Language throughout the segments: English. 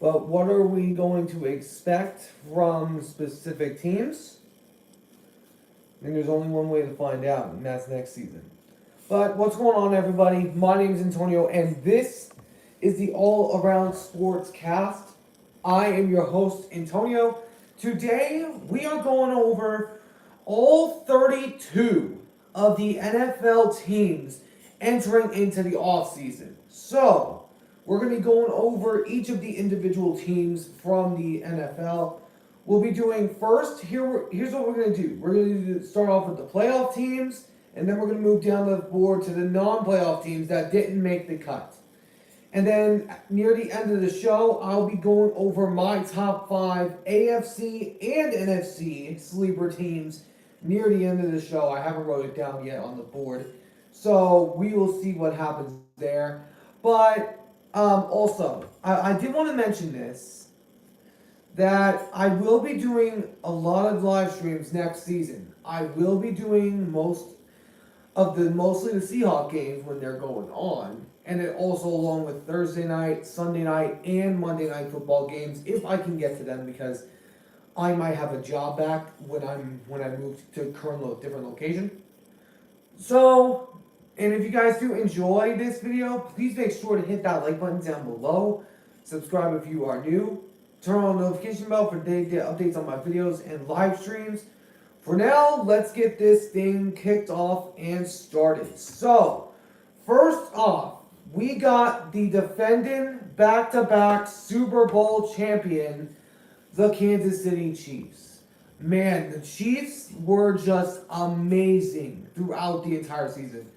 But what are we going to expect from specific teams? And there's only one way to find out, and that's next season. But what's going on, everybody? My name is Antonio, and this is the All Around Sports Cast. I am your host, Antonio. Today, we are going over all 32 of the NFL teams entering into the offseason. So, we're going to be going over each of the individual teams from the NFL. We'll be doing first, here's what we're going to do. We're going to start off with the playoff teams, and then we're going to move down the board to the non-playoff teams that didn't make the cut. And then near the end of the show, I'll be going over my top 5 AFC and NFC sleeper teams near the end of the show. I haven't wrote it down yet on the board. So we will see what happens there. But also, I did want to mention this, that I will be doing a lot of live streams next season. I will be doing mostly the Seahawks games when they're going on, and then also along with Thursday night, Sunday night, and Monday night football games if I can get to them, because I might have a job back when I move to a different location. So, and if you guys do enjoy this video, please make sure to hit that like button down below. Subscribe if you are new. Turn on the notification bell for day-to-day updates on my videos and live streams. For now, let's get this thing kicked off and started. So, first off, we got the defending back-to-back Super Bowl champion, the Kansas City Chiefs. Man, the Chiefs were just amazing throughout the entire season.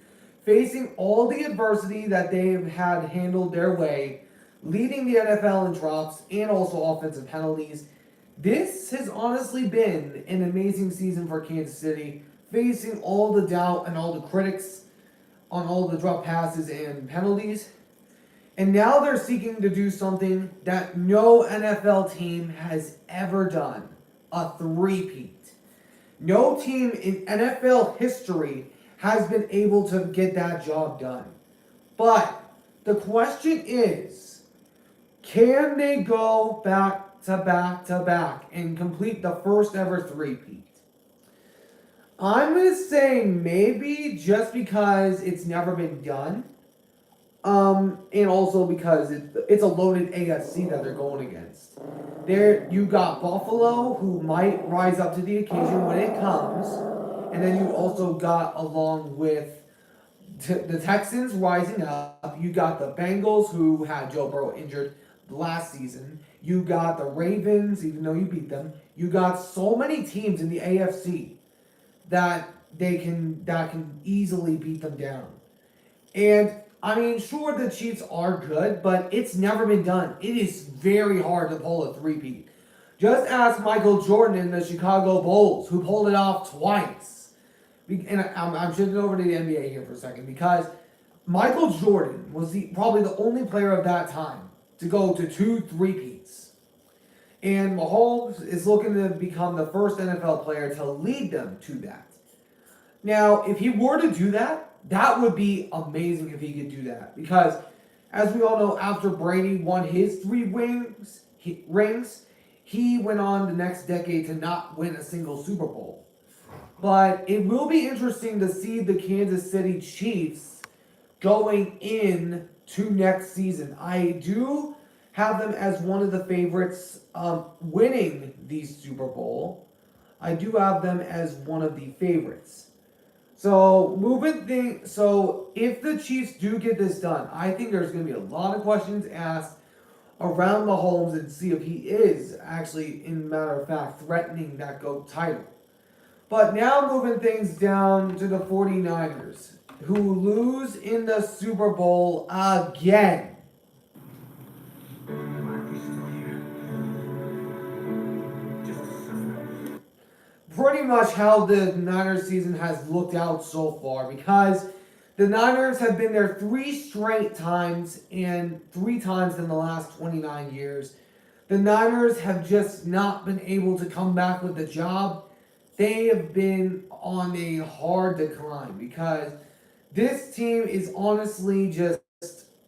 Facing all the adversity that they've had handled their way, leading the NFL in drops and also offensive penalties. This has honestly been an amazing season for Kansas City, facing all the doubt and all the critics on all the drop passes and penalties. And now they're seeking to do something that no NFL team has ever done, a three-peat. No team in NFL history has been able to get that job done. But the question is, can they go back to back to back and complete the first ever three-peat? I'm going to say maybe, just because it's never been done. And also because it's a loaded AFC that they're going against. There you got Buffalo, who might rise up to the occasion when it comes. And then you also got, along with the Texans rising up, you got the Bengals, who had Joe Burrow injured last season. You got the Ravens, even though you beat them. You got so many teams in the AFC that can easily beat them down. And I mean, sure, the Chiefs are good, but it's never been done. It is very hard to pull a three-peat. Just ask Michael Jordan in the Chicago Bulls, who pulled it off twice. And I'm shifting over to the NBA here for a second, because Michael Jordan was probably the only player of that time to go to 2 three-peats. And Mahomes is looking to become the first NFL player to lead them to that. Now, if he were to do that, that would be amazing if he could do that. Because, as we all know, after Brady won his 3 rings, he went on the next decade to not win a single Super Bowl. But it will be interesting to see the Kansas City Chiefs going in to next season. I do have them as one of the favorites winning the Super Bowl. I do have them as one of the favorites. So if the Chiefs do get this done, I think there's going to be a lot of questions asked around Mahomes and see if he is actually, in matter of fact, threatening that GOAT title. But now moving things down to the 49ers, who lose in the Super Bowl again. Pretty much how the Niners season has looked out so far, because the Niners have been there 3 straight times, and 3 times in the last 29 years. The Niners have just not been able to come back with the job. They have been on a hard decline, because this team is honestly just,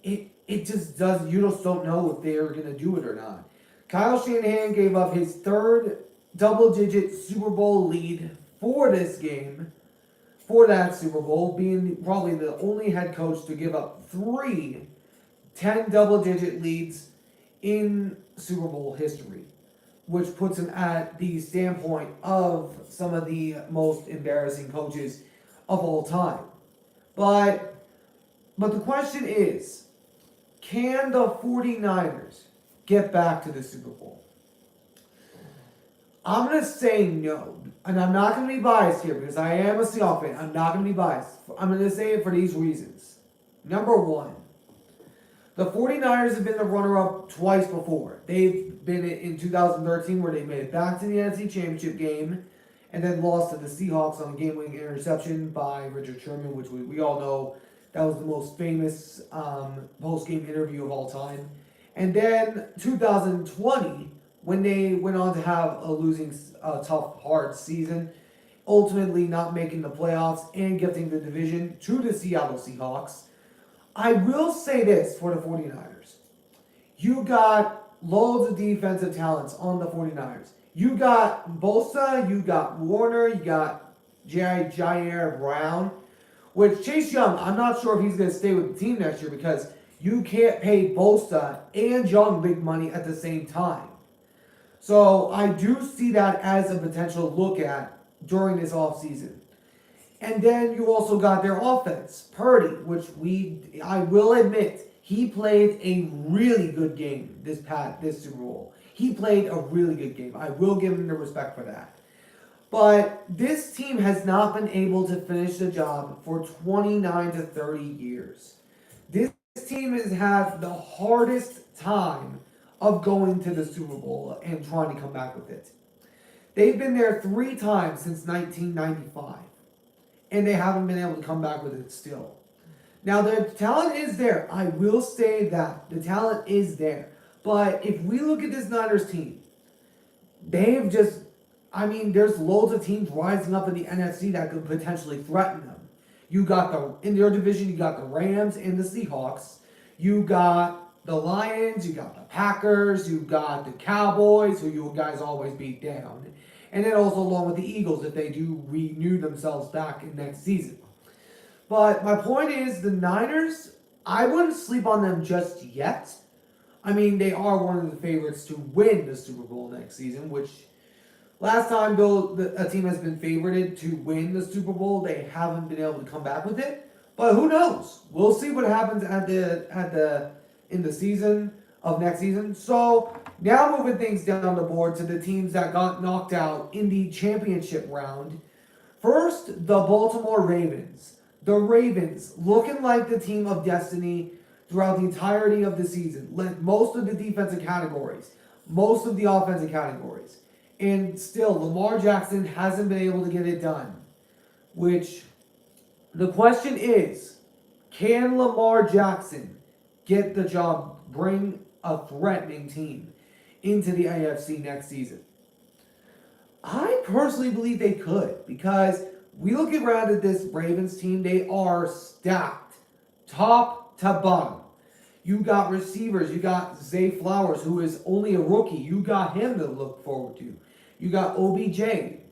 it it just doesn't, you just don't know if they're going to do it or not. Kyle Shanahan gave up his third double-digit Super Bowl lead for this game, for that Super Bowl, being probably the only head coach to give up 10 double-digit leads in Super Bowl history, which puts him at the standpoint of some of the most embarrassing coaches of all time. But the question is, can the 49ers get back to the Super Bowl? I'm going to say no. And I'm not going to be biased here because I am a Seahawks fan. I'm not going to be biased. I'm going to say it for these reasons. Number one, the 49ers have been the runner-up twice before. They've been in 2013 where they made it back to the NFC Championship game and then lost to the Seahawks on a game-winning interception by Richard Sherman, which we all know that was the most famous post-game interview of all time. And then 2020, when they went on to have a losing, tough, hard season, ultimately not making the playoffs and gifting the division to the Seattle Seahawks. I will say this for the 49ers. You got loads of defensive talents on the 49ers. You got Bosa, you got Warner, you got Jair Brown, which Chase Young, I'm not sure if he's going to stay with the team next year because you can't pay Bosa and Young big money at the same time. So I do see that as a potential look at during this offseason. And then you also got their offense, Purdy, which I will admit, he played a really good game this Super Bowl. He played a really good game. I will give him the respect for that. But this team has not been able to finish the job for 29 to 30 years. This team has had the hardest time of going to the Super Bowl and trying to come back with it. They've been there 3 times since 1995. And they haven't been able to come back with it still. Now, the talent is there. I will say that. The talent is there. But if we look at this Niners team, they've just, there's loads of teams rising up in the NFC that could potentially threaten them. In your division, you got the Rams and the Seahawks. You got the Lions, you got the Packers, you got the Cowboys, who you guys always beat down. And then also along with the Eagles if they do renew themselves back in next season. But my point is, the Niners, I wouldn't sleep on them just yet. They are one of the favorites to win the Super Bowl next season, which last time a team has been favorited to win the Super Bowl, they haven't been able to come back with it. But who knows? We'll see what happens in the season of next season. So now moving things down the board to the teams that got knocked out in the championship round. First, the Baltimore Ravens. The Ravens, looking like the team of destiny throughout the entirety of the season. Led most of the defensive categories, most of the offensive categories. And still, Lamar Jackson hasn't been able to get it done. Which, the question is, can Lamar Jackson get the job, bring a threatening team into the AFC next season? I personally believe they could, because we look around at this Ravens team, they are stacked, top to bottom. You got receivers, you got Zay Flowers, who is only a rookie. You got him to look forward to. You got OBJ,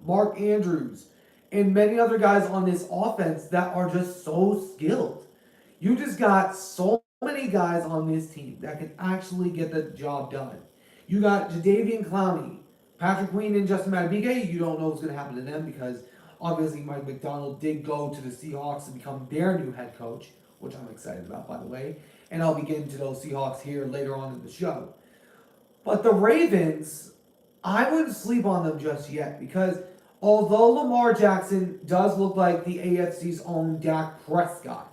Mark Andrews, and many other guys on this offense that are just so skilled. You just got so many guys on this team that can actually get the job done. You got Jadeveon Clowney, Patrick Queen, and Justin Madubuike. You don't know what's going to happen to them because obviously Mike McDonald did go to the Seahawks to become their new head coach, which I'm excited about, by the way. And I'll be getting to those Seahawks here later on in the show. But the Ravens, I wouldn't sleep on them just yet because although Lamar Jackson does look like the AFC's own Dak Prescott,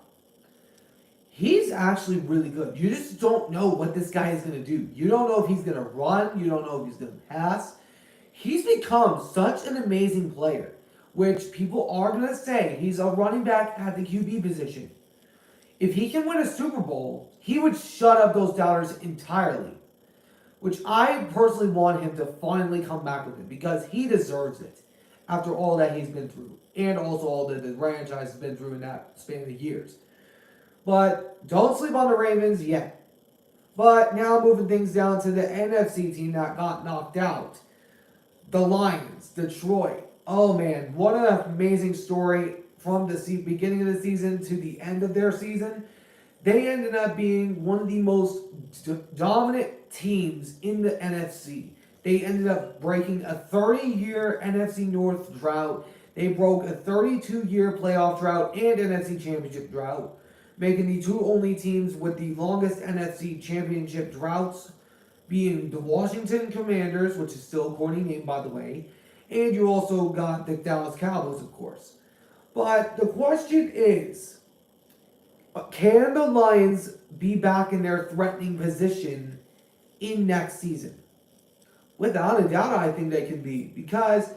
he's actually really good. You just don't know what this guy is going to do. You don't know if he's going to run. You don't know if he's going to pass. He's become such an amazing player, which people are going to say he's a running back at the QB position. If he can win a Super Bowl, he would shut up those doubters entirely, which I personally want him to finally come back with it because he deserves it after all that he's been through and also all that the franchise has been through in that span of years. But don't sleep on the Ravens yet. But now moving things down to the NFC team that got knocked out. The Lions, Detroit. Oh man, what an amazing story from the beginning of the season to the end of their season. They ended up being one of the most dominant teams in the NFC. They ended up breaking a 30-year NFC North drought. They broke a 32-year playoff drought and NFC Championship drought, making the two only teams with the longest NFC Championship droughts being the Washington Commanders, which is still a corny name, by the way, and you also got the Dallas Cowboys, of course. But the question is, can the Lions be back in their threatening position in next season? Without a doubt, I think they can be, because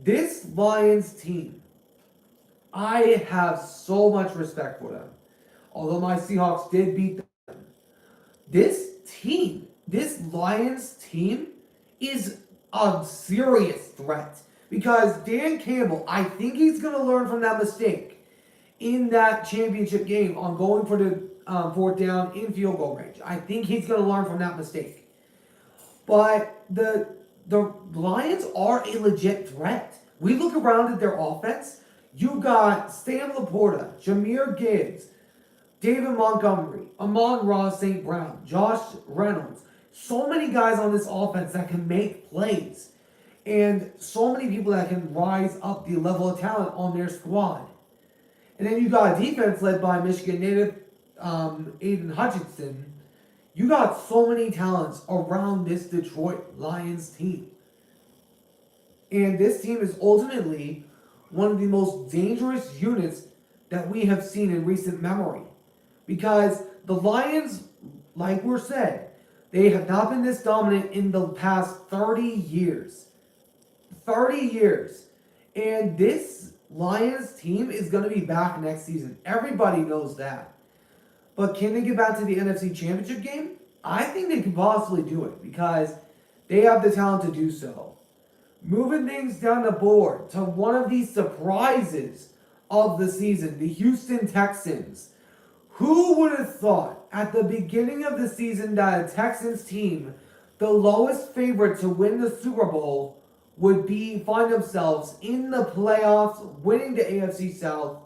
this Lions team, I have so much respect for them. Although my Seahawks did beat them, this Lions team is a serious threat. Because Dan Campbell, I think he's going to learn from that mistake in that championship game on going for the fourth down in field goal range. I think he's going to learn from that mistake. But the Lions are a legit threat. We look around at their offense. You got Sam Laporta, Jahmyr Gibbs, David Montgomery, Amon-Ra St. Brown, Josh Reynolds. So many guys on this offense that can make plays. And so many people that can rise up the level of talent on their squad. And then you got a defense led by Michigan native Aiden Hutchinson. You got so many talents around this Detroit Lions team. And this team is ultimately one of the most dangerous units that we have seen in recent memory. Because the Lions, like we're said, they have not been this dominant in the past 30 years. 30 years. And this Lions team is going to be back next season. Everybody knows that. But can they get back to the NFC Championship game? I think they can possibly do it because they have the talent to do so. Moving things down the board to one of the surprises of the season, the Houston Texans. Who would have thought at the beginning of the season that a Texans team, the lowest favorite to win the Super Bowl, would find themselves in the playoffs, winning the AFC South,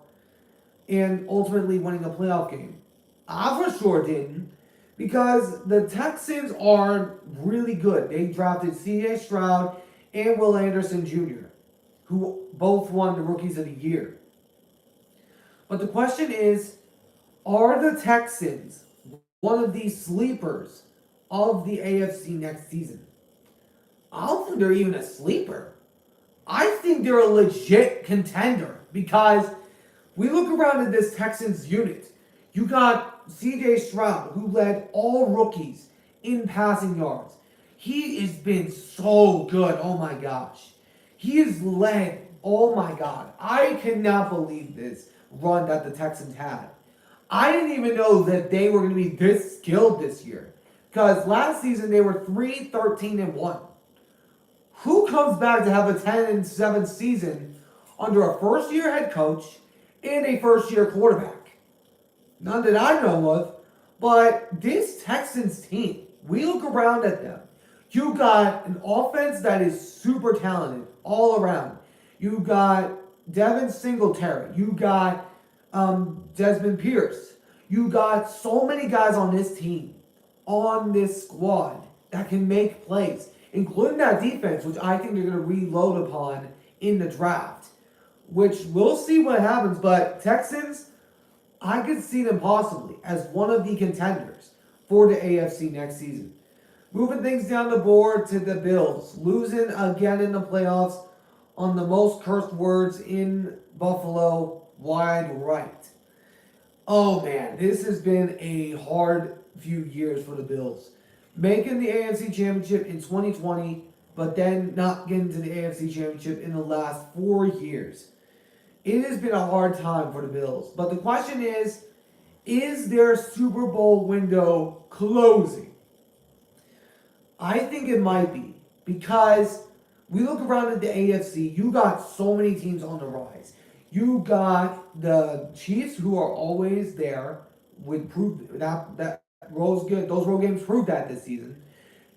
and ultimately winning a playoff game? I for sure didn't, because the Texans are really good. They drafted C.J. Stroud and Will Anderson Jr., who both won the Rookies of the Year. But the question is, are the Texans one of the sleepers of the AFC next season? I don't think they're even a sleeper. I think they're a legit contender because we look around at this Texans unit. You got C.J. Stroud, who led all rookies in passing yards. He has been so good. Oh my gosh. He has led. Oh my God. I cannot believe this run that the Texans had. I didn't even know that they were going to be this skilled this year. Because last season they were 3-13-1. Who comes back to have a 10-7 season under a first-year head coach and a first-year quarterback? None that I know of. But this Texans team, we look around at them. You got an offense that is super talented all around. You got Devin Singletary. You got Desmond Pierce. You got so many guys on this team, on this squad, that can make plays, including that defense, which I think they're going to reload upon in the draft, which we'll see what happens. But Texans, I could see them possibly as one of the contenders for the AFC next season. Moving things down the board to the Bills, losing again in the playoffs on the most cursed words in Buffalo, wide right. Oh man, this has been a hard few years for the Bills. Making the AFC Championship in 2020, but then not getting to the AFC Championship in the last 4 years. It has been a hard time for the Bills. But the question is their Super Bowl window closing? I think it might be, because we look around at the AFC, you got so many teams on the rise. You got the Chiefs, who are always there, would prove that those road games proved that this season.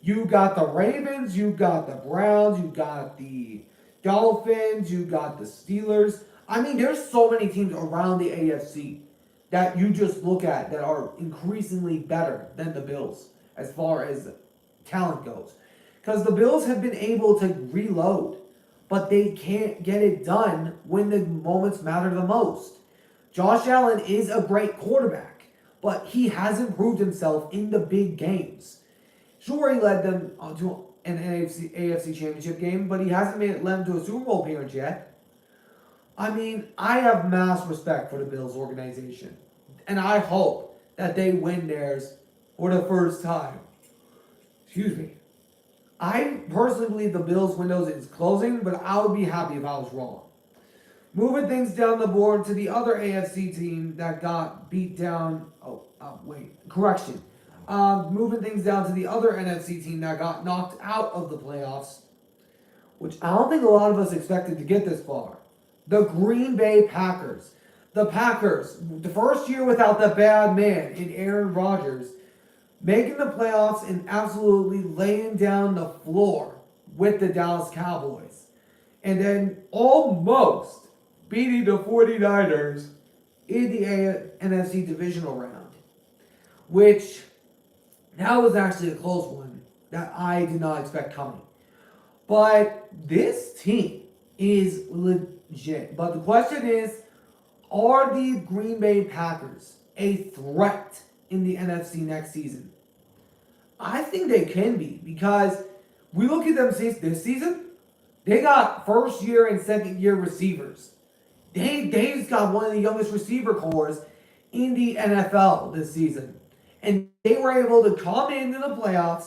You got the Ravens, you got the Browns, you got the Dolphins, you got the Steelers. I mean, there's so many teams around the AFC that you just look at that are increasingly better than the Bills as far as talent goes. Because the Bills have been able to reload, but they can't get it done when the moments matter the most. Josh Allen is a great quarterback, but he hasn't proved himself in the big games. Sure, he led them to an AFC championship game, but he hasn't led them to a Super Bowl appearance yet. I mean, I have mass respect for the Bills organization, and I hope that they win theirs for the first time. Excuse me. I personally believe the Bills' window is closing, but I would be happy if I was wrong. Moving things down the board to the other AFC team that got beat down. Moving things down to the other NFC team that got knocked out of the playoffs, which I don't think a lot of us expected to get this far. The Green Bay Packers. The Packers, the first year without the bad man in Aaron Rodgers, making the playoffs and absolutely laying down the floor with the Dallas Cowboys. And then almost beating the 49ers in the NFC divisional round. Which, that was actually a close one that I did not expect coming. But this team is legit. But the question is, are the Green Bay Packers a threat in the NFC next season? I think they can be, because we look at them this season, they got first year and second year receivers. They just got one of the youngest receiver cores in the NFL this season. And they were able to come into the playoffs,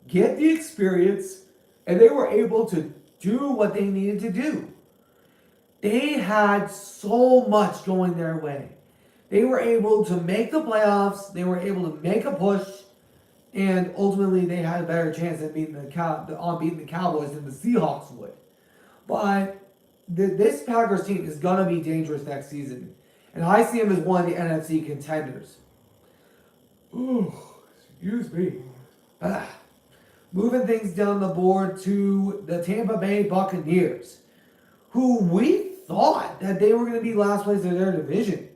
get the experience, and they were able to do what they needed to do. They had so much going their way. They were able to make the playoffs, they were able to make a push, and ultimately they had a better chance at beating the Cowboys than the Seahawks would. But this Packers team is going to be dangerous next season. And I see them as one of the NFC contenders. Ooh, excuse me. Moving things down the board to the Tampa Bay Buccaneers, who we thought that they were going to be last place in their division.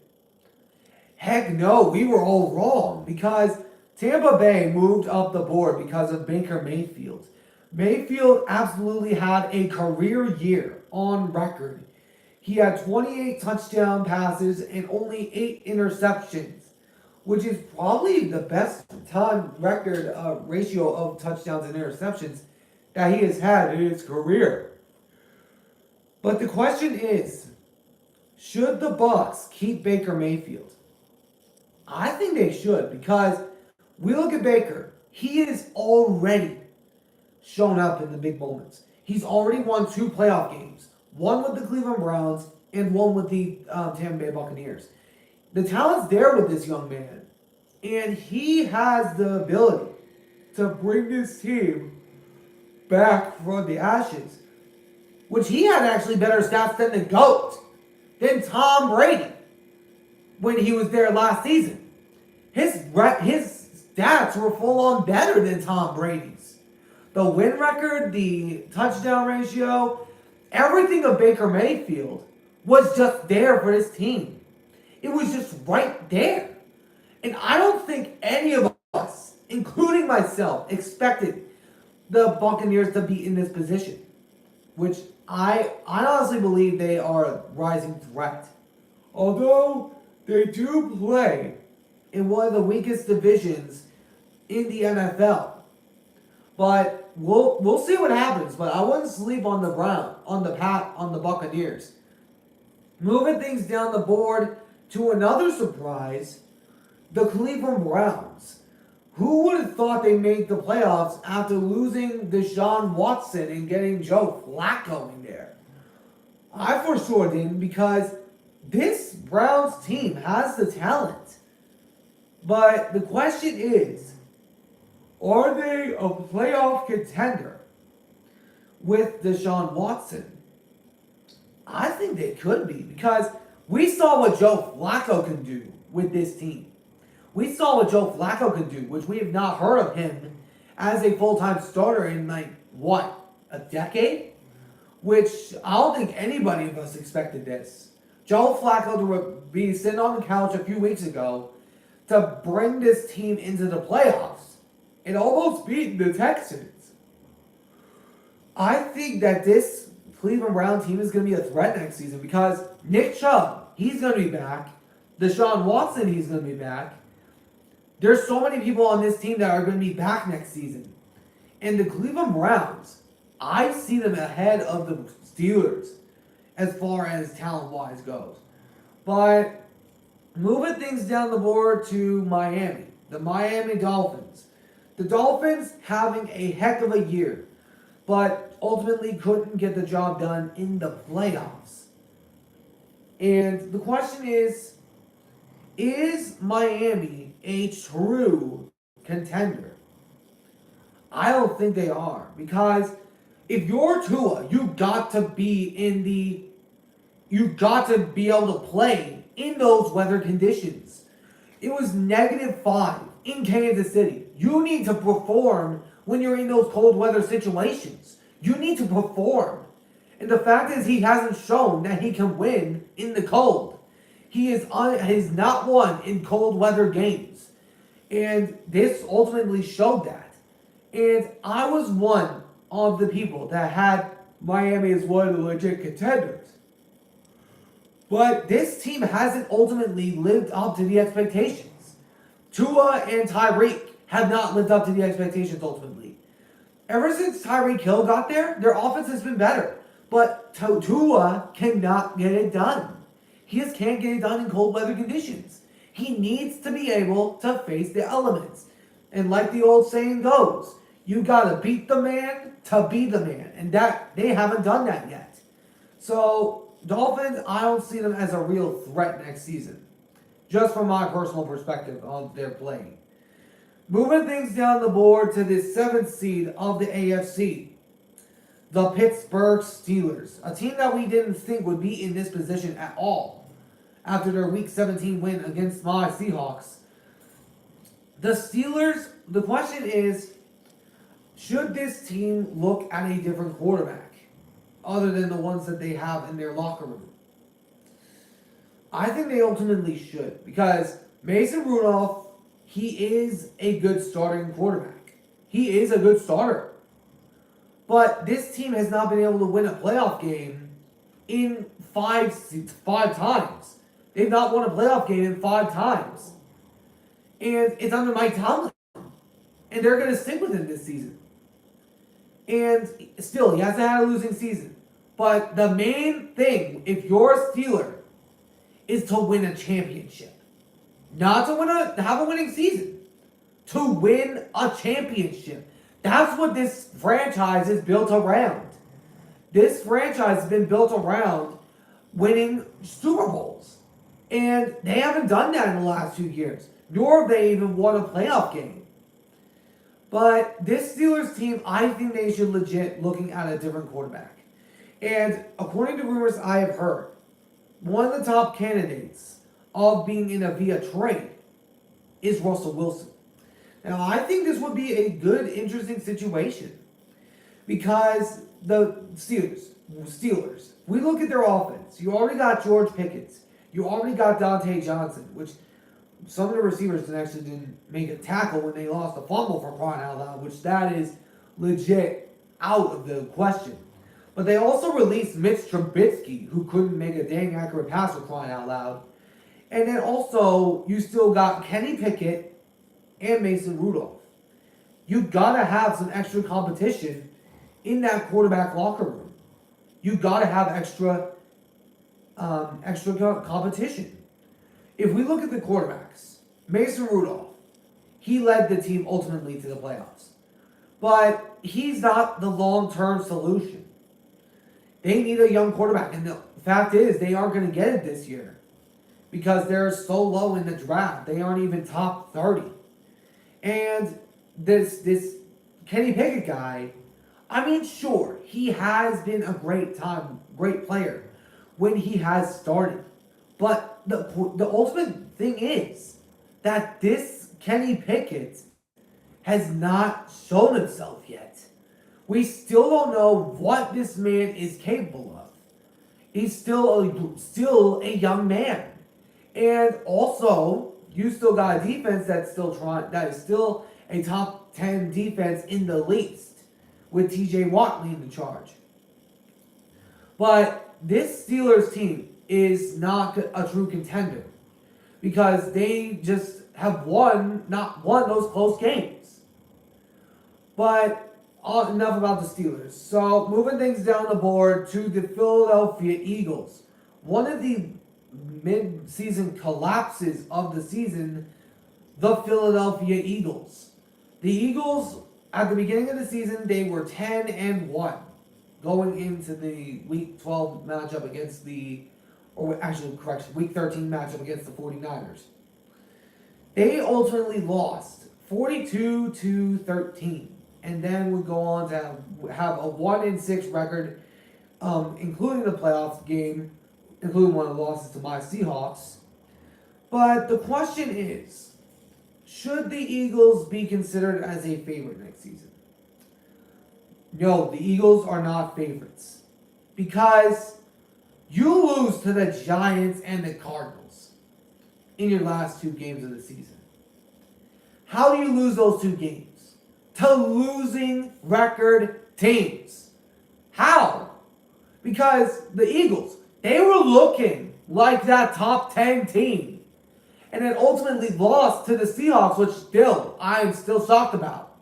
Heck no, we were all wrong, because Tampa Bay moved up the board because of Baker Mayfield. Mayfield absolutely had a career year on record. He had 28 touchdown passes and only 8 interceptions, which is probably the best time record ratio of touchdowns and interceptions that he has had in his career. But the question is, should the Bucs keep Baker Mayfield? I think they should, because we look at Baker. He is already shown up in the big moments. He's already won 2 playoff games. One with the Cleveland Browns and one with the Tampa Bay Buccaneers. The talent's there with this young man. And he has the ability to bring this team back from the ashes. Which he had actually better stats than the GOAT. Than Tom Brady. When he was there last season. His stats were full on better than Tom Brady's. The win record, the touchdown ratio, everything of Baker Mayfield was just there for this team. It was just right there. And I don't think any of us, including myself, expected the Buccaneers to be in this position. Which I honestly believe they are a rising threat. Although they do play in one of the weakest divisions in the NFL. But we'll see what happens. But I wouldn't sleep on the Buccaneers. Moving things down the board to another surprise, the Cleveland Browns. Who would have thought they made the playoffs after losing Deshaun Watson and getting Joe Flacco in there? I for sure didn't, because this Browns team has the talent. But the question is, are they a playoff contender with Deshaun Watson? I think they could be, because we saw what Joe Flacco can do with this team. We saw what Joe Flacco could do, which we have not heard of him as a full-time starter in a decade? Which I don't think anybody of us expected this. Joe Flacco to be sitting on the couch a few weeks ago to bring this team into the playoffs and almost beat the Texans. I think that this Cleveland Brown team is going to be a threat next season because Nick Chubb, he's going to be back. Deshaun Watson, he's going to be back. There's so many people on this team that are going to be back next season. And the Cleveland Browns, I see them ahead of the Steelers as far as talent-wise goes. But moving things down the board to Miami, the Miami Dolphins. The Dolphins having a heck of a year, but ultimately couldn't get the job done in the playoffs. And the question is Miami a true contender? I don't think they are, because if you're Tua, you got to be able to play in those weather conditions. It was -5 in Kansas City. You need to perform when you're in those cold weather situations. You need to perform. And the fact is, he hasn't shown that he can win in the cold. He has not won in cold weather games. And this ultimately showed that. And I was one of the people that had Miami as one of the legit contenders. But this team hasn't ultimately lived up to the expectations. Tua and Tyreek have not lived up to the expectations ultimately. Ever since Tyreek Hill got there, their offense has been better. But Tua cannot get it done. He just can't get it done in cold weather conditions. He needs to be able to face the elements. And like the old saying goes, you gotta beat the man to be the man. And that they haven't done that yet. So, Dolphins, I don't see them as a real threat next season. Just from my personal perspective on their play. Moving things down the board to the 7th seed of the AFC. The Pittsburgh Steelers. A team that we didn't think would be in this position at all after their Week 17 win against my Seahawks. The Steelers, the question is, should this team look at a different quarterback other than the ones that they have in their locker room? I think they ultimately should, because Mason Rudolph, he is a good starting quarterback. He is a good starter. But this team has not been able to win a playoff game in five times. They've not won a playoff game in 5 times. And it's under Mike Tomlin. And they're going to stick with him this season. And still, he hasn't had a losing season. But the main thing, if you're a Steeler, is to win a championship. Not to have a winning season. To win a championship. That's what this franchise is built around. This franchise has been built around winning Super Bowls. And they haven't done that in the last 2 years. Nor have they even won a playoff game. But this Steelers team, I think they should legit looking at a different quarterback. And according to rumors I have heard, one of the top candidates of being in a via trade is Russell Wilson. Now, I think this would be a good, interesting situation. Because the Steelers, we look at their offense. You already got George Pickens. You already got Dante Johnson, which some of the receivers actually didn't make a tackle when they lost a fumble, for crying out loud, which that is legit out of the question. But they also released Mitch Trubisky, who couldn't make a dang accurate pass, for crying out loud. And then also, you still got Kenny Pickett and Mason Rudolph. You gotta have some extra competition in that quarterback locker room. You gotta have extra competition. If we look at the quarterbacks, Mason Rudolph, he led the team ultimately to the playoffs. But he's not the long-term solution. They need a young quarterback. And the fact is, they aren't going to get it this year. Because they're so low in the draft. They aren't even top 30. And this Kenny Pickett guy, I mean, sure, he has been a great player when he has started. But the ultimate thing is, that this Kenny Pickett has not shown himself yet. We still don't know what this man is capable of. He's still a young man. And also, you still got a defense that is still a top 10 defense in the least, with TJ Watt leading the charge. But this Steelers team is not a true contender because they just have not won those close games. But enough about the Steelers. So moving things down the board to the Philadelphia Eagles. One of the mid-season collapses of the season, the Philadelphia Eagles. The Eagles, at the beginning of the season, they were 10-1 going into the Week 12 matchup against Week 13 matchup against the 49ers. They ultimately lost 42-13, and then would go on to have a 1-6 record, including the playoff game, including one of the losses to my Seahawks. But the question is, should the Eagles be considered as a favorite next season? No, the Eagles are not favorites. Because you lose to the Giants and the Cardinals in your last 2 games of the season. How do you lose those 2 games? To losing record teams. How? Because the Eagles, they were looking like that top 10 team. And then ultimately lost to the Seahawks, which I am still shocked about.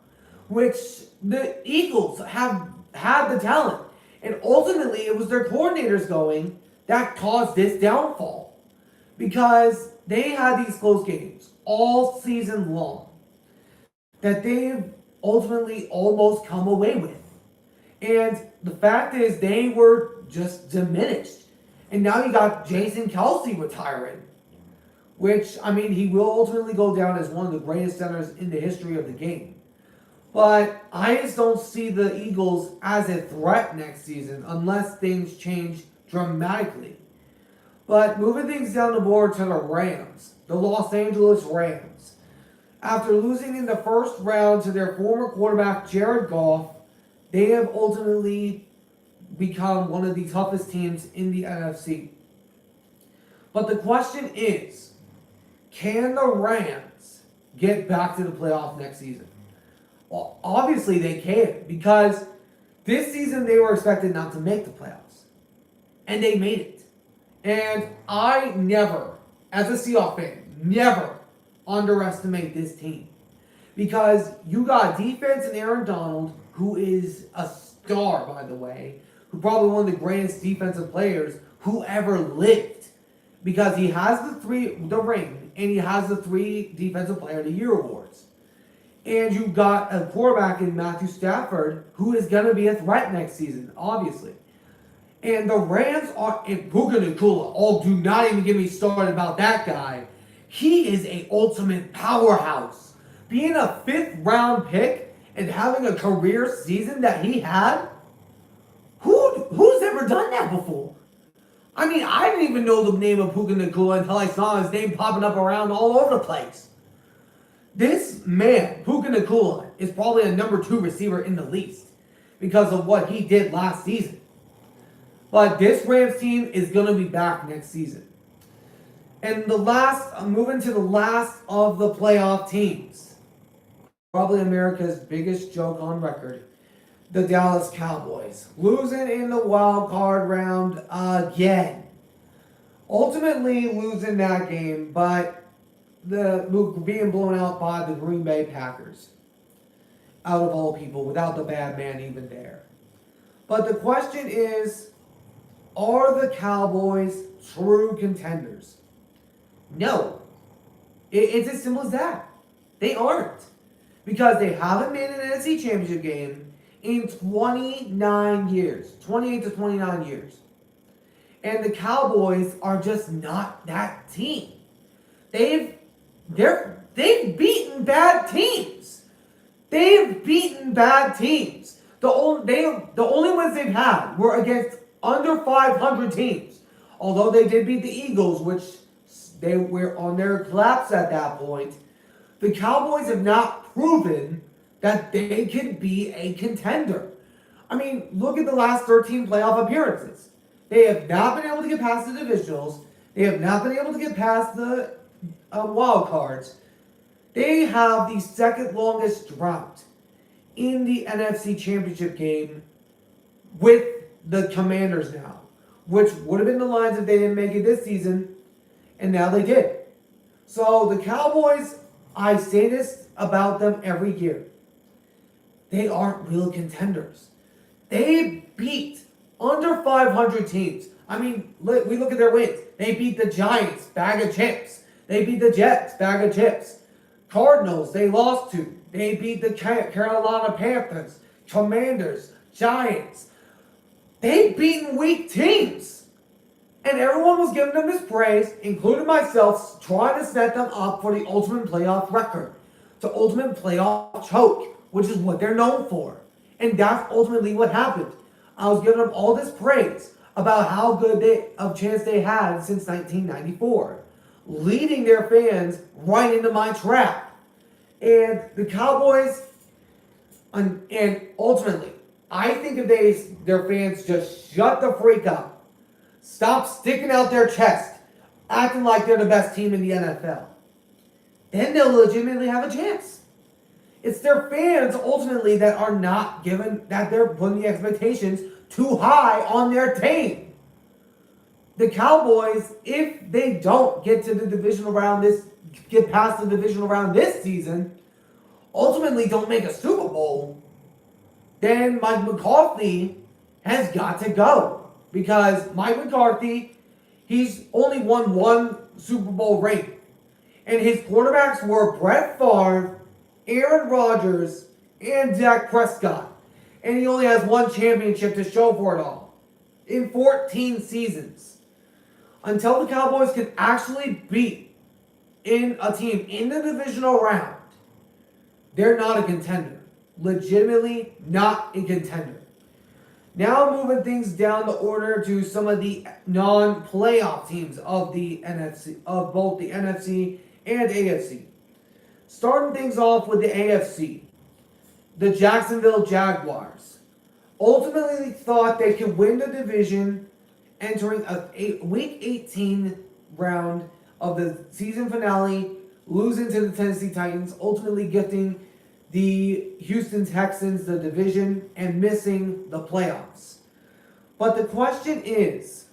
Which the Eagles have had the talent. And ultimately, it was their coordinators going that caused this downfall. Because they had these close games all season long that they've ultimately almost come away with. And the fact is, they were just diminished. And now you got Jason Kelce retiring. Which, he will ultimately go down as one of the greatest centers in the history of the game. But I just don't see the Eagles as a threat next season unless things change dramatically. But moving things down the board to the Rams, the Los Angeles Rams. After losing in the first round to their former quarterback, Jared Goff, they have ultimately become one of the toughest teams in the NFC. But the question is, can the Rams get back to the playoff next season? Well, obviously they can, because this season they were expected not to make the playoffs. And they made it. And I never, as a Seahawks fan, never underestimate this team. Because you got defense in Aaron Donald, who is a star, by the way, who probably one of the greatest defensive players who ever lived. Because he has the ring, and he has the 3 Defensive Player of the Year awards. And you got a quarterback in Matthew Stafford, who is going to be a threat next season, obviously. And the Rams are, and Puka Nacua, do not even get me started about that guy. He is an ultimate powerhouse. Being a 5th round pick and having a career season that he had, who's ever done that before? I didn't even know the name of Puka Nacua until I saw his name popping up around all over the place. This man, Puka Nacua, is probably a number 2 receiver in the least because of what he did last season. But this Rams team is going to be back next season. And moving to the last of the playoff teams. Probably America's biggest joke on record. The Dallas Cowboys. Losing in the wild card round again. Ultimately losing that game, but being blown out by the Green Bay Packers. Out of all people, without the bad man even there. But the question is, are the Cowboys true contenders? No. It's as simple as that. They aren't. Because they haven't made an NFC Championship game in 29 years. 28 to 29 years. And the Cowboys are just not that team. They've beaten bad teams. They've beaten bad teams. The only ones they've had were against under 500 teams. Although they did beat the Eagles, which They were on their collapse at that point. The Cowboys have not proven that they can be a contender. I mean, look at the last 13 playoff appearances. They have not been able to get past the divisionals. They have not been able to get past the wild cards. They have the second longest drought in the NFC Championship game with the Commanders now, which would have been the Lions if they didn't make it this season, and now they did. So the Cowboys, I say this about them every year, they aren't real contenders. They beat under 500 teams. I mean, we look at their wins. They beat the Giants, bag of chips. They beat the Jets, bag of chips. Cardinals, they lost to. They beat the Carolina Panthers, Commanders, Giants. They've beaten weak teams. And everyone was giving them this praise, including myself, trying to set them up for the ultimate playoff record. The ultimate playoff choke, which is what they're known for. And that's ultimately what happened. I was giving them all this praise about how good of chance they had since 1994. Leading their fans right into my trap. And the Cowboys, and ultimately, I think if their fans just shut the freak up, stop sticking out their chest, acting like they're the best team in the NFL, then they'll legitimately have a chance. It's their fans ultimately that are not given, that they're putting the expectations too high on their team. The Cowboys, if they don't get to the divisional round get past the divisional round this season, ultimately don't make a Super Bowl, then Mike McCarthy has got to go. Because Mike McCarthy, he's only won one Super Bowl ring. And his quarterbacks were Brett Favre, Aaron Rodgers, and Dak Prescott. And he only has one championship to show for it all. In 14 seasons. Until the Cowboys can actually beat in a team in the divisional round, they're not a contender. Legitimately not a contender. Now moving things down the order to some of the non-playoff teams of the NFC, of both the NFC and AFC. Starting things off with the AFC. The Jacksonville Jaguars ultimately thought they could win the division entering a Week 18 round of the season finale, losing to the Tennessee Titans, ultimately gifting the Houston Texans the division and missing the playoffs. But the question is,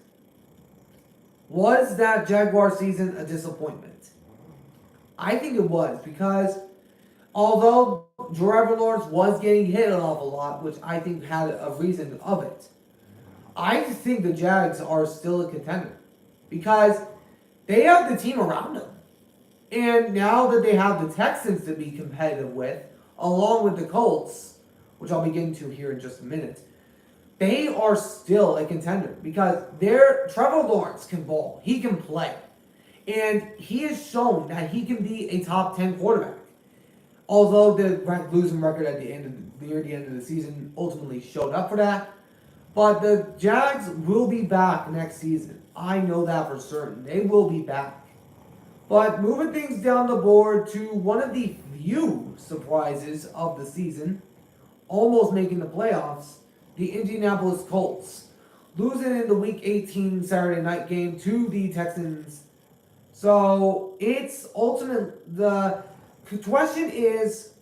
was that Jaguar season a disappointment? I think it was, because although Trevor Lawrence was getting hit an awful lot, which I think had a reason of it, I think the Jags are still a contender because they have the team around them. And now that they have the Texans to be competitive with, along with the Colts, which I'll be getting to here in just a minute, they are still a contender because Trevor Lawrence can ball. He can play. And he has shown that he can be a top 10 quarterback. Although the losing record at near the end of the season ultimately showed up for that. But the Jags will be back next season. I know that for certain. They will be back. But moving things down the board to one of the few surprises of the season, almost making the playoffs, the Indianapolis Colts, losing in the Week 18 Saturday night game to the Texans. So it's ultimate. The question is,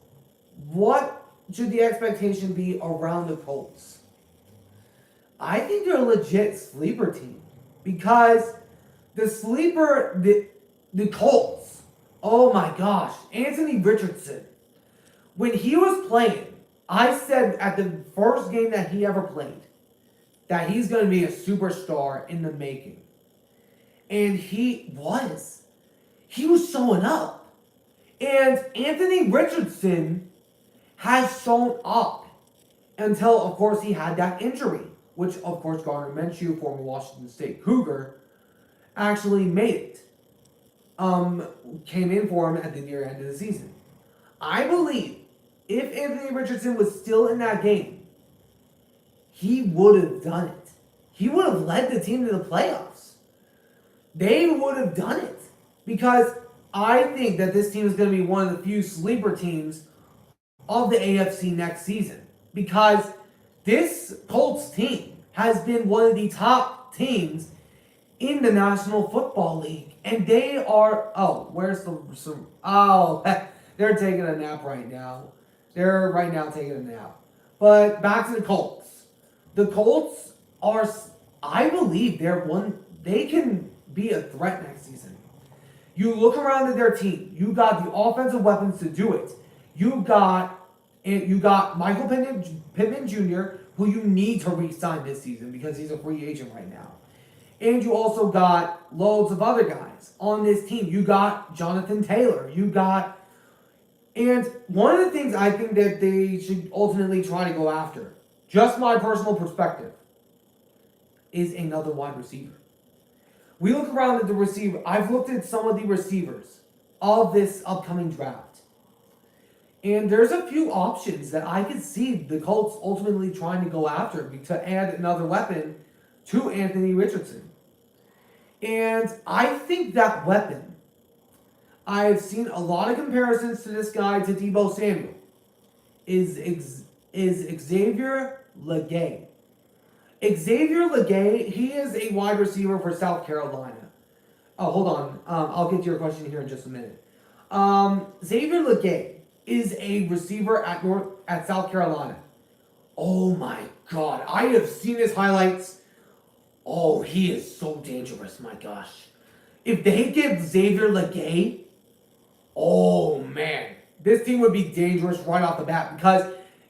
what should the expectation be around the Colts? I think they're a legit sleeper team because the Colts, oh my gosh, Anthony Richardson, when he was playing, I said at the first game that he ever played that he's going to be a superstar in the making. And he was showing up. And Anthony Richardson has shown up until, of course, he had that injury, which, of course, Gardner Minshew, former Washington State Cougar, actually made it. Came in for him at the near end of the season. I believe if Anthony Richardson was still in that game, he would have done it. He would have led the team to the playoffs. They would have done it. because I think that this team is going to be one of the few sleeper teams of the AFC next season. Because this Colts team has been one of the top teams in the National Football League. And they are, they're taking a nap right now. They're right now taking a nap. But back to the Colts. The Colts are, I believe they can be a threat next season. You look around at their team. You got the offensive weapons to do it. You got Michael Pittman Jr., who you need to re-sign this season because he's a free agent right now. And you also got loads of other guys on this team. You got Jonathan Taylor. And one of the things I think that they should ultimately try to go after, just my personal perspective, is another wide receiver. We look around at the receiver. I've looked at some of the receivers of this upcoming draft. And there's a few options that I could see the Colts ultimately trying to go after to add another weapon to Anthony Richardson. And I think that weapon, I've seen a lot of comparisons to this guy, to Deebo Samuel, is Xavier Legay. Xavier Legay, he is a wide receiver for South Carolina. Oh, hold on. I'll get to your question here in just a minute. Xavier Legay is a receiver at South Carolina. Oh my God. I have seen his highlights. Oh, he is so dangerous, my gosh. If they give Xavier Legay, oh man, this team would be dangerous right off the bat because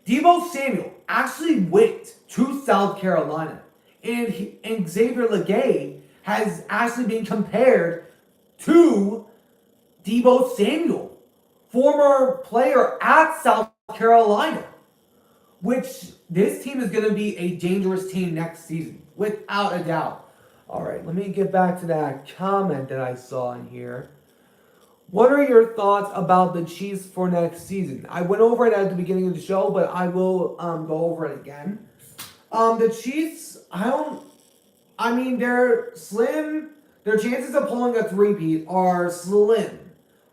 Deebo Samuel actually went to South Carolina, and Xavier Legay has actually been compared to Deebo Samuel, former player at South Carolina, which this team is going to be a dangerous team next season, without a doubt. All right, let me get back to that comment that I saw in here. What are your thoughts about the Chiefs for next season? I went over it at the beginning of the show, but I will go over it again. The Chiefs, they're slim. Their chances of pulling a three-peat are slim.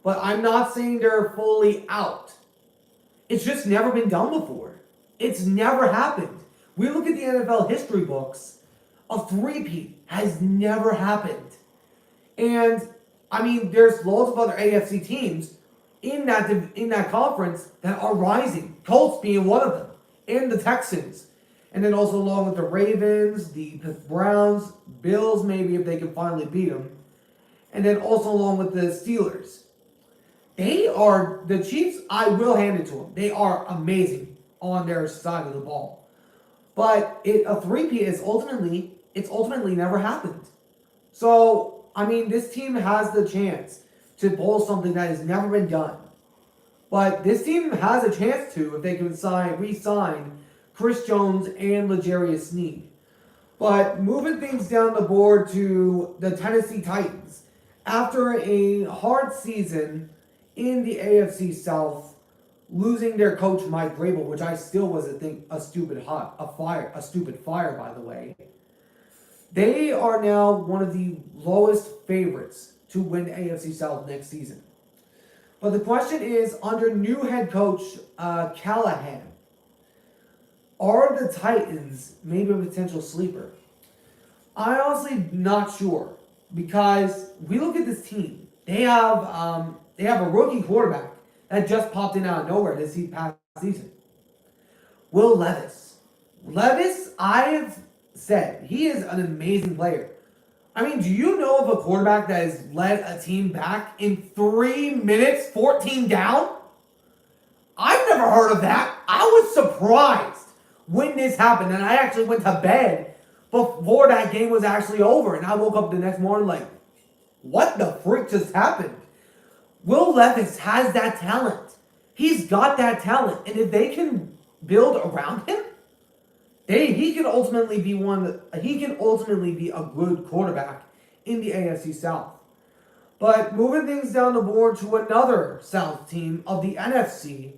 But I'm not saying they're fully out. It's just never been done before. It's never happened. We look at the NFL history books. A three-peat has never happened. And there's loads of other AFC teams in that conference that are rising. Colts being one of them, and the Texans, and then also along with the Ravens, the Browns, Bills, maybe if they can finally beat them, and then also along with the Steelers. The Chiefs. I will hand it to them. They are amazing on their side of the ball, but a three-peat is ultimately never happened. So. This team has the chance to pull something that has never been done. But this team has a chance to if they can re-sign Chris Jones and L'Jarius Sneed. But moving things down the board to the Tennessee Titans. After a hard season in the AFC South, losing their coach Mike Vrabel, which I still was a stupid fire by the way. They are now one of the lowest favorites to win the AFC South next season. But the question is, under new head coach Callahan, are the Titans maybe a potential sleeper? I'm honestly not sure because we look at this team. They have a rookie quarterback that just popped in out of nowhere this past season. Will Levis. I've said he is an amazing player. Do you know of a quarterback that has led a team back in 3 minutes, 14 down? I've never heard of that. I was surprised when this happened, and I actually went to bed before that game was actually over, and I woke up the next morning like, what the freak just happened? Will Levis has that talent. He's got that talent, and if they can build around him, he can ultimately be a good quarterback in the AFC South. But moving things down the board to another South team of the NFC,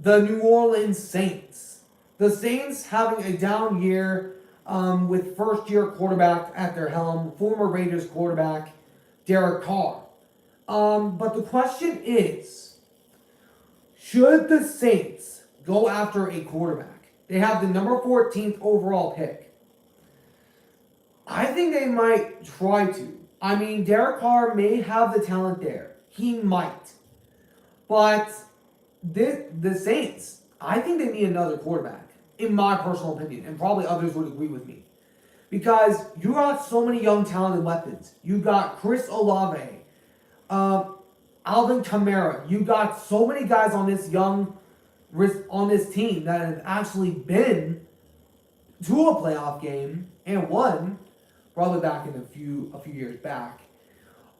the New Orleans Saints. The Saints having a down year with first-year quarterback at their helm, former Raiders quarterback Derek Carr. But the question is, should the Saints go after a quarterback? They have the number 14th overall pick. I think they might try to. I mean, Derek Carr may have the talent there. He might. But the Saints, I think they need another quarterback, in my personal opinion, and probably others would agree with me. Because you got so many young talented weapons. You got Chris Olave, Alvin Kamara. You got so many guys on this team that have actually been to a playoff game and won, probably back in a few years back.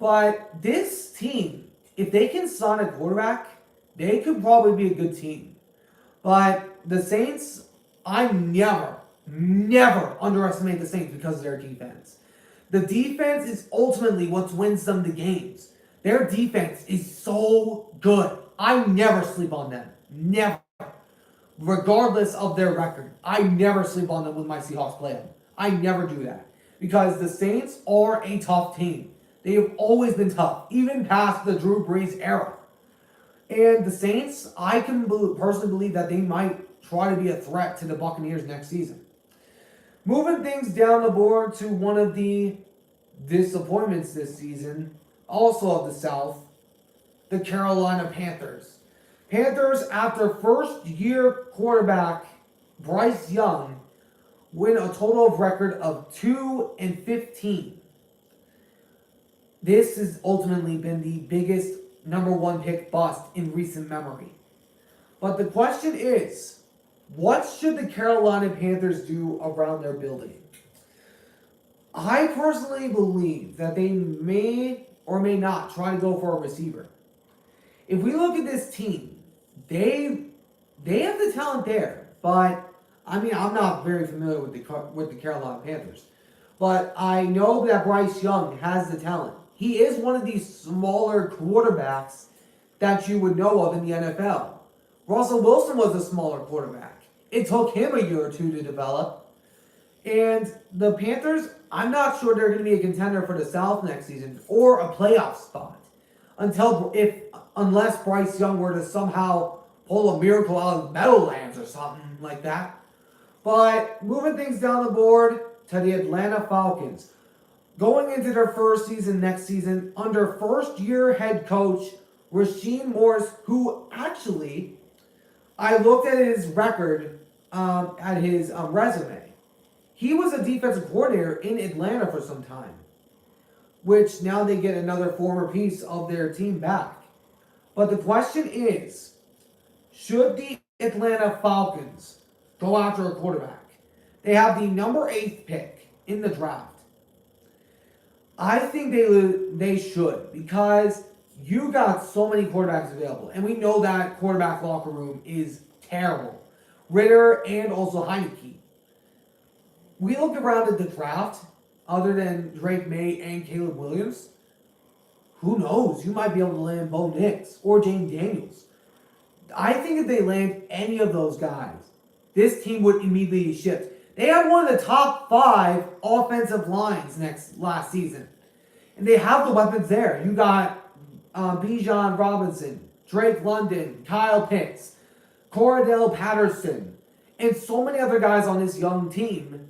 But this team, if they can sign a quarterback, they could probably be a good team. But the Saints, I never underestimate the Saints because of their defense. The defense is ultimately what wins them the games. Their defense is so good. I never sleep on them. Never. Regardless of their record. I never sleep on them when my Seahawks play them. I never do that. Because the Saints are a tough team. They have always been tough. Even past the Drew Brees era. And the Saints, I can personally believe that they might try to be a threat to the Buccaneers next season. Moving things down the board to one of the disappointments this season, also of the South, the Carolina Panthers. Panthers, after first-year quarterback Bryce Young, win a total of record of 2-15. This has ultimately been the biggest number one pick bust in recent memory. But the question is, what should the Carolina Panthers do around their building? I personally believe that they may or may not try to go for a receiver. If we look at this team, they have the talent there. But, I mean, I'm not very familiar with the Carolina Panthers. But I know that Bryce Young has the talent. He is one of these smaller quarterbacks that you would know of in the NFL. Russell Wilson was a smaller quarterback. It took him a year or two to develop. And the Panthers, I'm not sure they're going to be a contender for the South next season or a playoff spot unless Bryce Young were to somehow pull a miracle out of the Meadowlands or something like that. But moving things down the board to the Atlanta Falcons. Going into their first season next season under first-year head coach Rasheed Morris, who actually, I looked at his record, at his resume. He was a defensive coordinator in Atlanta for some time, which now they get another former piece of their team back. But the question is, should the Atlanta Falcons go after a quarterback? They have the number 8th pick in the draft. I think they should, because you got so many quarterbacks available. And we know that quarterback locker room is terrible. Ritter and also Heineke. We look around at the draft, other than Drake May and Caleb Williams. Who knows? You might be able to land Bo Nix or James Daniels. I think if they land any of those guys, this team would immediately shift. They had one of the top 5 offensive lines last season. And they have the weapons there. You got Bijan Robinson, Drake London, Kyle Pitts, Cordell Patterson, and so many other guys on this young team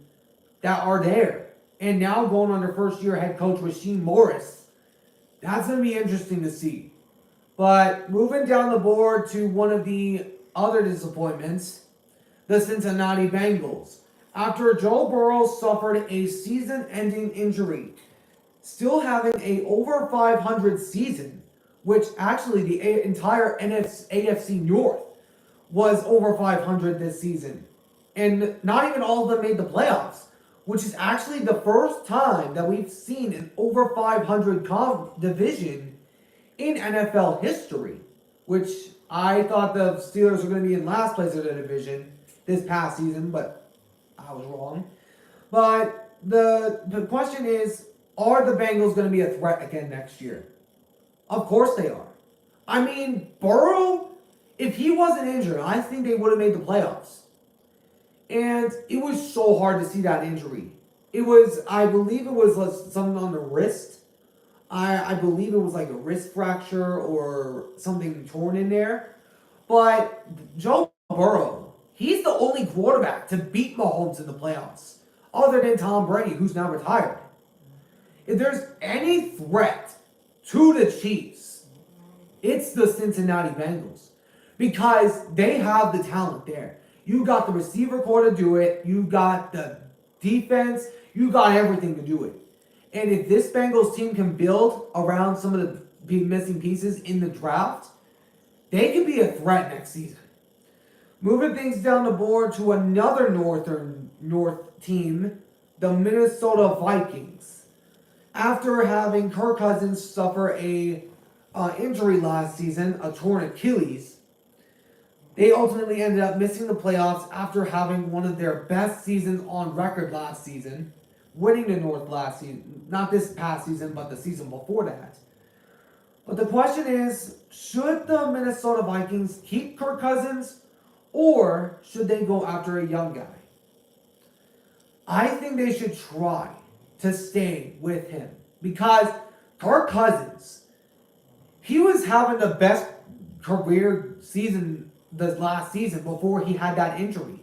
that are there. And now going under first-year head coach Rasheed Morris. That's going to be interesting to see. But moving down the board to one of the other disappointments, the Cincinnati Bengals. After Joe Burrow suffered a season-ending injury, still having a over 500 season, which actually the entire AFC North was over 500 this season. And not even all of them made the playoffs, which is actually the first time that we've seen an over 500 division in NFL history, which I thought the Steelers were going to be in last place of the division this past season, but I was wrong. But the question is, are the Bengals going to be a threat again next year? Of course they are. I mean, Burrow, if he wasn't injured, I think they would have made the playoffs. And it was so hard to see that injury. I believe it was something on the wrist. I believe it was like a wrist fracture or something torn in there. But Joe Burrow, he's the only quarterback to beat Mahomes in the playoffs, other than Tom Brady, who's now retired. If there's any threat to the Chiefs, it's the Cincinnati Bengals. Because they have the talent there. You got the receiver core to do it. You got the defense. You got everything to do it. And if this Bengals team can build around some of the missing pieces in the draft, they could be a threat next season. Moving things down the board to another North team, the Minnesota Vikings. After having Kirk Cousins suffer a injury last season, a torn Achilles, they ultimately ended up missing the playoffs after having one of their best seasons on record last season, winning the North last season. Not this past season, but the season before that. But the question is, should the Minnesota Vikings keep Kirk Cousins, or should they go after a young guy? I think they should try to stay with him, because Kirk Cousins, he was having the best career season this last season before he had that injury.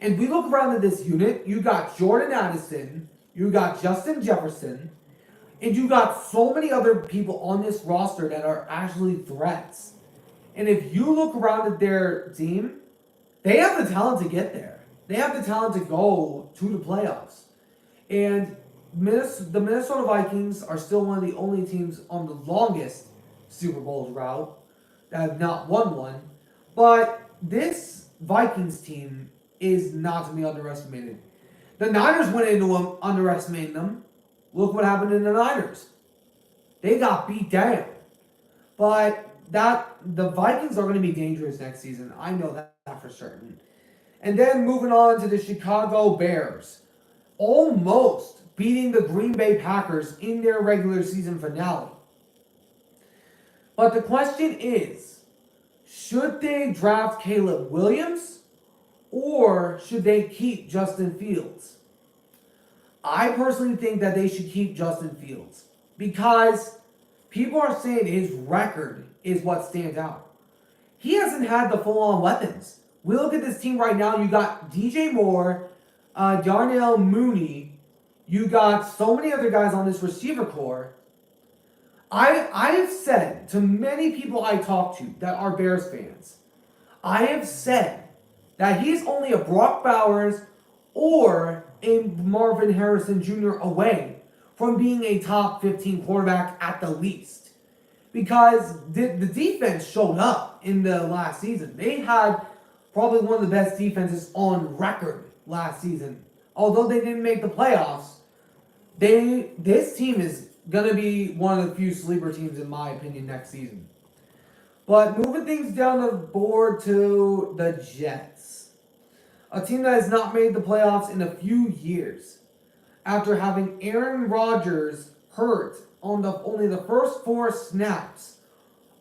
And we look around at this unit, you got Jordan Addison, you got Justin Jefferson, and you got so many other people on this roster that are actually threats. And if you look around at their team, they have the talent to get there. They have the talent to go to the playoffs. And the Minnesota Vikings are still one of the only teams on the longest Super Bowl route that have not won one. But this Vikings team is not to be underestimated. The Niners went into underestimating them. Look what happened in the Niners. They got beat down. But the Vikings are going to be dangerous next season. I know that for certain. And then moving on to the Chicago Bears. Almost beating the Green Bay Packers in their regular season finale. But the question is, should they draft Caleb Williams, or should they keep Justin Fields? I personally think that they should keep Justin Fields, because people are saying his record is what stands out. He hasn't had the full-on weapons. We look at this team right now, you got DJ Moore, Darnell Mooney, you got so many other guys on this receiver core. I have said to many people I talk to that are Bears fans, I have said that he's only a Brock Bowers or a Marvin Harrison Jr. away from being a top 15 quarterback at the least. Because the defense showed up in the last season. They had probably one of the best defenses on record last season. Although they didn't make the playoffs, this team is going to be one of the few sleeper teams, in my opinion, next season. But moving things down the board to the Jets. A team that has not made the playoffs in a few years. After having Aaron Rodgers hurt on only the first 4 snaps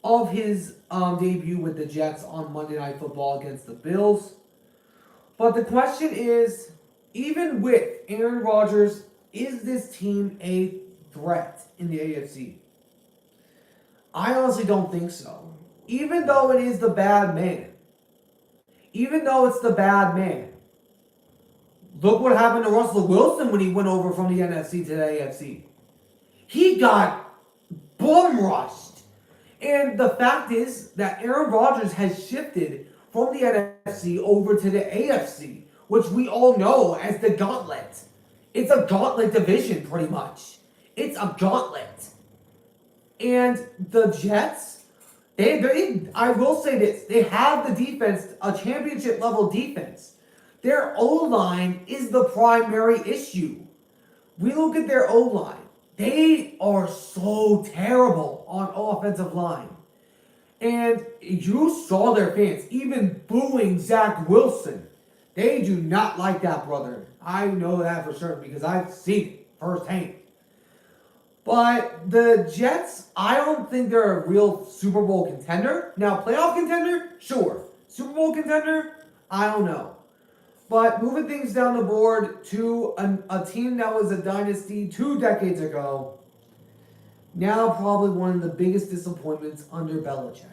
of his debut with the Jets on Monday Night Football against the Bills. But the question is, even with Aaron Rodgers, is this team a threat in the AFC? I honestly don't think so. Even though it is the bad man. Even though it's the bad man. Look what happened to Russell Wilson when he went over from the NFC to the AFC. He got bum rushed. And the fact is that Aaron Rodgers has shifted from the NFC over to the AFC, which we all know as the gauntlet. It's a gauntlet division, pretty much. It's a gauntlet. And the Jets, I will say this, they have the defense, a championship level defense. Their O-line is the primary issue. We look at their O-line. They are so terrible on offensive line. And you saw their fans even booing Zach Wilson. They do not like that brother. I know that for certain because I've seen it firsthand. But the Jets, I don't think they're a real Super Bowl contender. Now, playoff contender? Sure. Super Bowl contender? I don't know. But moving things down the board to a team that was a dynasty 2 decades ago, Now probably one of the biggest disappointments under Belichick.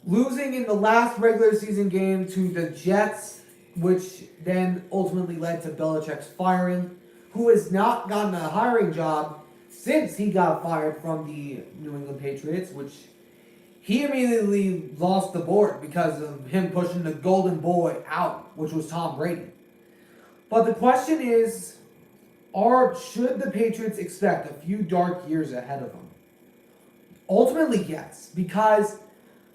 Losing in the last regular season game to the Jets, which then ultimately led to Belichick's firing, who has not gotten a hiring job since he got fired from the New England Patriots, which he immediately lost the board because of him pushing the golden boy out, which was Tom Brady. But the question is, should the Patriots expect a few dark years ahead of them? Ultimately, yes, because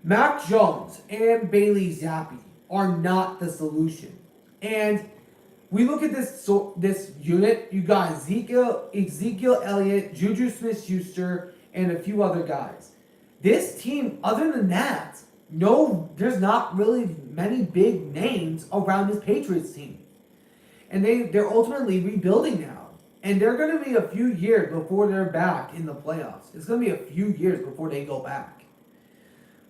Mac Jones and Bailey Zappi are not the solution. And we look at this unit, you got Ezekiel Elliott, Juju Smith-Schuster, and a few other guys. This team, other than that, there's not really many big names around this Patriots team. And they're ultimately rebuilding now. And they're going to be a few years before they're back in the playoffs. It's going to be a few years before they go back.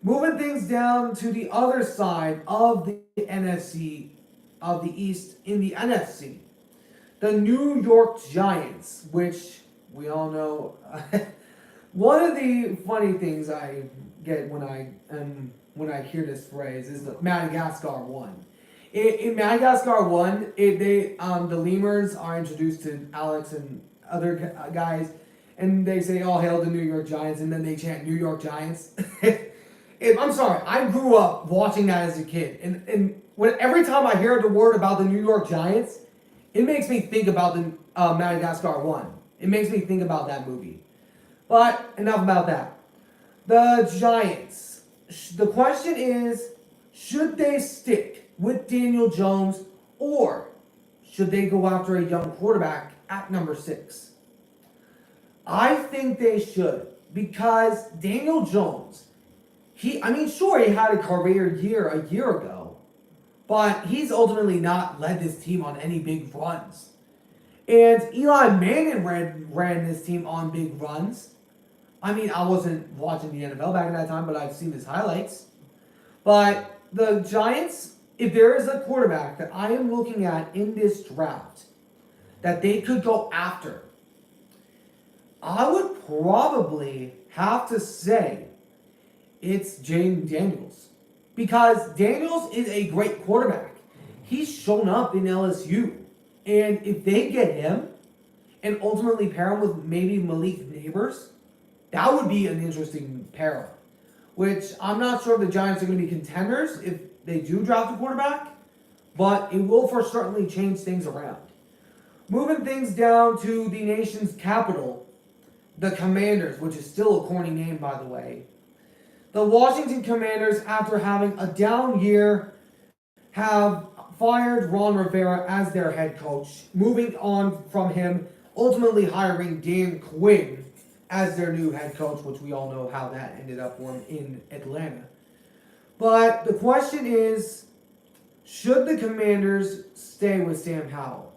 Moving things down to the other side of the NFC, of the East, in the NFC. The New York Giants, which we all know. One of the funny things I get when I hear this phrase is the Madagascar 1. In Madagascar 1, the lemurs are introduced to Alex and other guys, and they say, "All hail the New York Giants," and then they chant New York Giants. I'm sorry, I grew up watching that as a kid, and every time I hear the word about the New York Giants, it makes me think about the Madagascar 1. It makes me think about that movie. But enough about that. The Giants. The question is, should they stick with Daniel Jones, or should they go after a young quarterback at number 6? I think they should, because Daniel Jones, he had a career year a year ago, but he's ultimately not led this team on any big runs. And Eli Manning ran this team on big runs. I wasn't watching the NFL back in that time, but I've seen his highlights. But the Giants, if there is a quarterback that I am looking at in this draft that they could go after, I would probably have to say it's Jaden Daniels. Because Daniels is a great quarterback. He's shown up in LSU. And if they get him and ultimately pair him with maybe Malik Neighbors, that would be an interesting pair. Which I'm not sure if the Giants are going to be contenders if they do draft a quarterback, but it will for certainly change things around. Moving things down to the nation's capital, the Commanders, which is still a corny name, by the way. The Washington Commanders, after having a down year, have fired Ron Rivera as their head coach, moving on from him, ultimately hiring Dan Quinn as their new head coach, which we all know how that ended up for him in Atlanta. But the question is, should the Commanders stay with Sam Howell?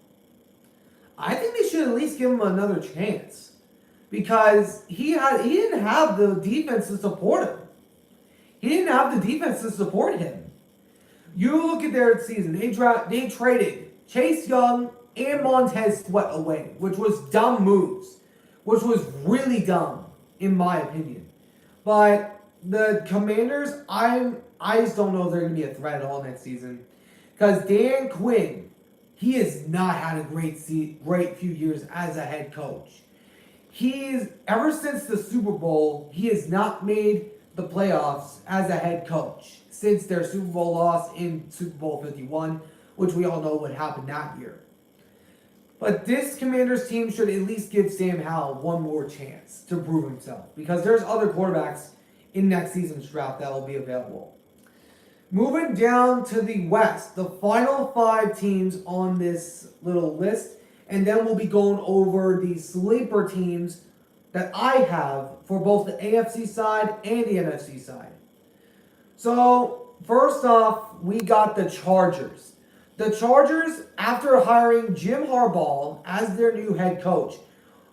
I think they should at least give him another chance, because he didn't have the defense to support him. He didn't have the defense to support him. You look at their season. They traded Chase Young and Montez Sweat away, which was dumb moves, which was really dumb in my opinion. But the Commanders, I just don't know if they're going to be a threat at all next season, because Dan Quinn, he has not had a great few years as a head coach. Ever since the Super Bowl, he has not made the playoffs as a head coach since their Super Bowl loss in Super Bowl 51, which we all know what happened that year. But this Commanders team should at least give Sam Howell one more chance to prove himself, because there's other quarterbacks in next season's draft that will be available. Moving down to the West, the final 5 teams on this little list, and then we'll be going over the sleeper teams that I have for both the AFC side and the NFC side. So, first off, we got the Chargers. The Chargers, after hiring Jim Harbaugh as their new head coach,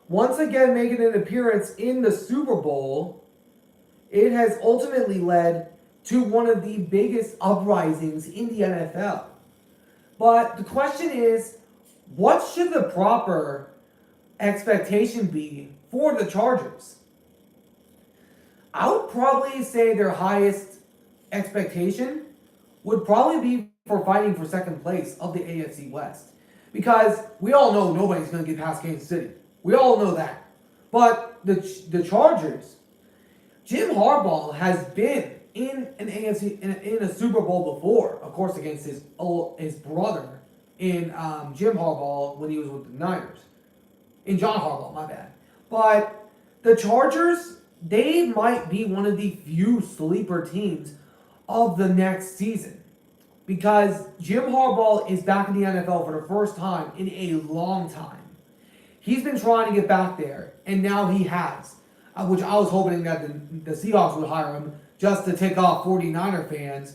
once again making an appearance in the Super Bowl, it has ultimately led to one of the biggest uprisings in the NFL. But the question is, what should the proper expectation be for the Chargers? I would probably say their highest expectation would probably be for fighting for second place of the AFC West. Because we all know nobody's going to get past Kansas City. We all know that. But the Chargers, Jim Harbaugh has been in an AFC in a Super Bowl before, of course, against his brother in Jim Harbaugh when he was with the Niners. In John Harbaugh, my bad. But the Chargers, they might be one of the few sleeper teams of the next season. Because Jim Harbaugh is back in the NFL for the first time in a long time. He's been trying to get back there, and now he has. Which I was hoping that the Seahawks would hire him just to tick off 49er fans.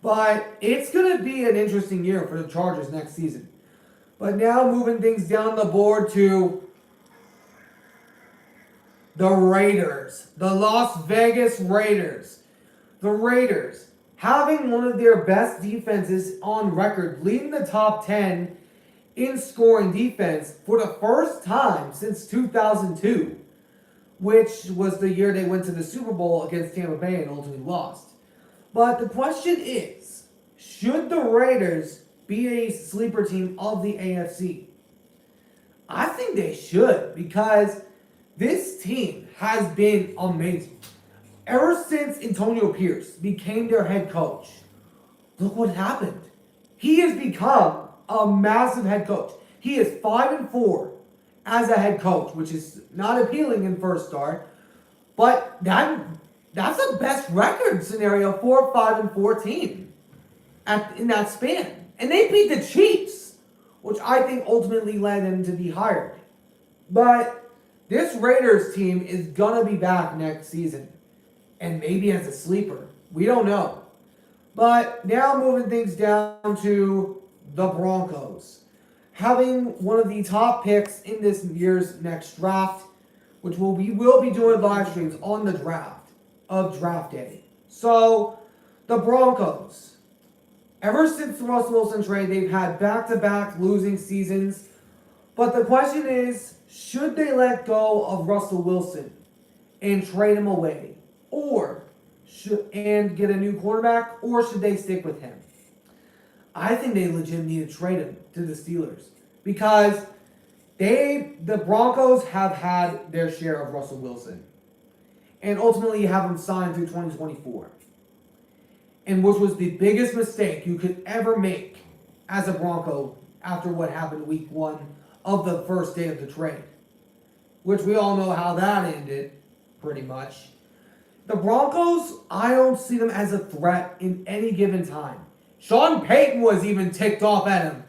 But it's going to be an interesting year for the Chargers next season. But now moving things down the board to the Raiders. The Las Vegas Raiders. The Raiders, having one of their best defenses on record, leading the top 10 in scoring defense for the first time since 2002, which was the year they went to the Super Bowl against Tampa Bay and ultimately lost. But the question is, should the Raiders be a sleeper team of the AFC? I think they should, because this team has been amazing. Ever since Antonio Pierce became their head coach, look what happened. He has become a massive head coach. He is 5-4 as a head coach, which is not appealing in first start, but that's the best record scenario for a 5-4 team in that span. And they beat the Chiefs, which I think ultimately led them to be hired. But this Raiders team is going to be back next season. And maybe as a sleeper. We don't know. But now moving things down to the Broncos. Having one of the top picks in this year's next draft, which we will be doing live streams on the draft of draft day. So, the Broncos. Ever since the Russell Wilson trade, they've had back-to-back losing seasons. But the question is, should they let go of Russell Wilson and trade him away? And get a new quarterback, or should they stick with him? I think they legitimately need to trade him to the Steelers, because the Broncos have had their share of Russell Wilson, and ultimately have him signed through 2024, and which was the biggest mistake you could ever make as a Bronco after what happened week 1 of the first day of the trade, which we all know how that ended, pretty much. The Broncos, I don't see them as a threat in any given time. Sean Payton was even ticked off at him.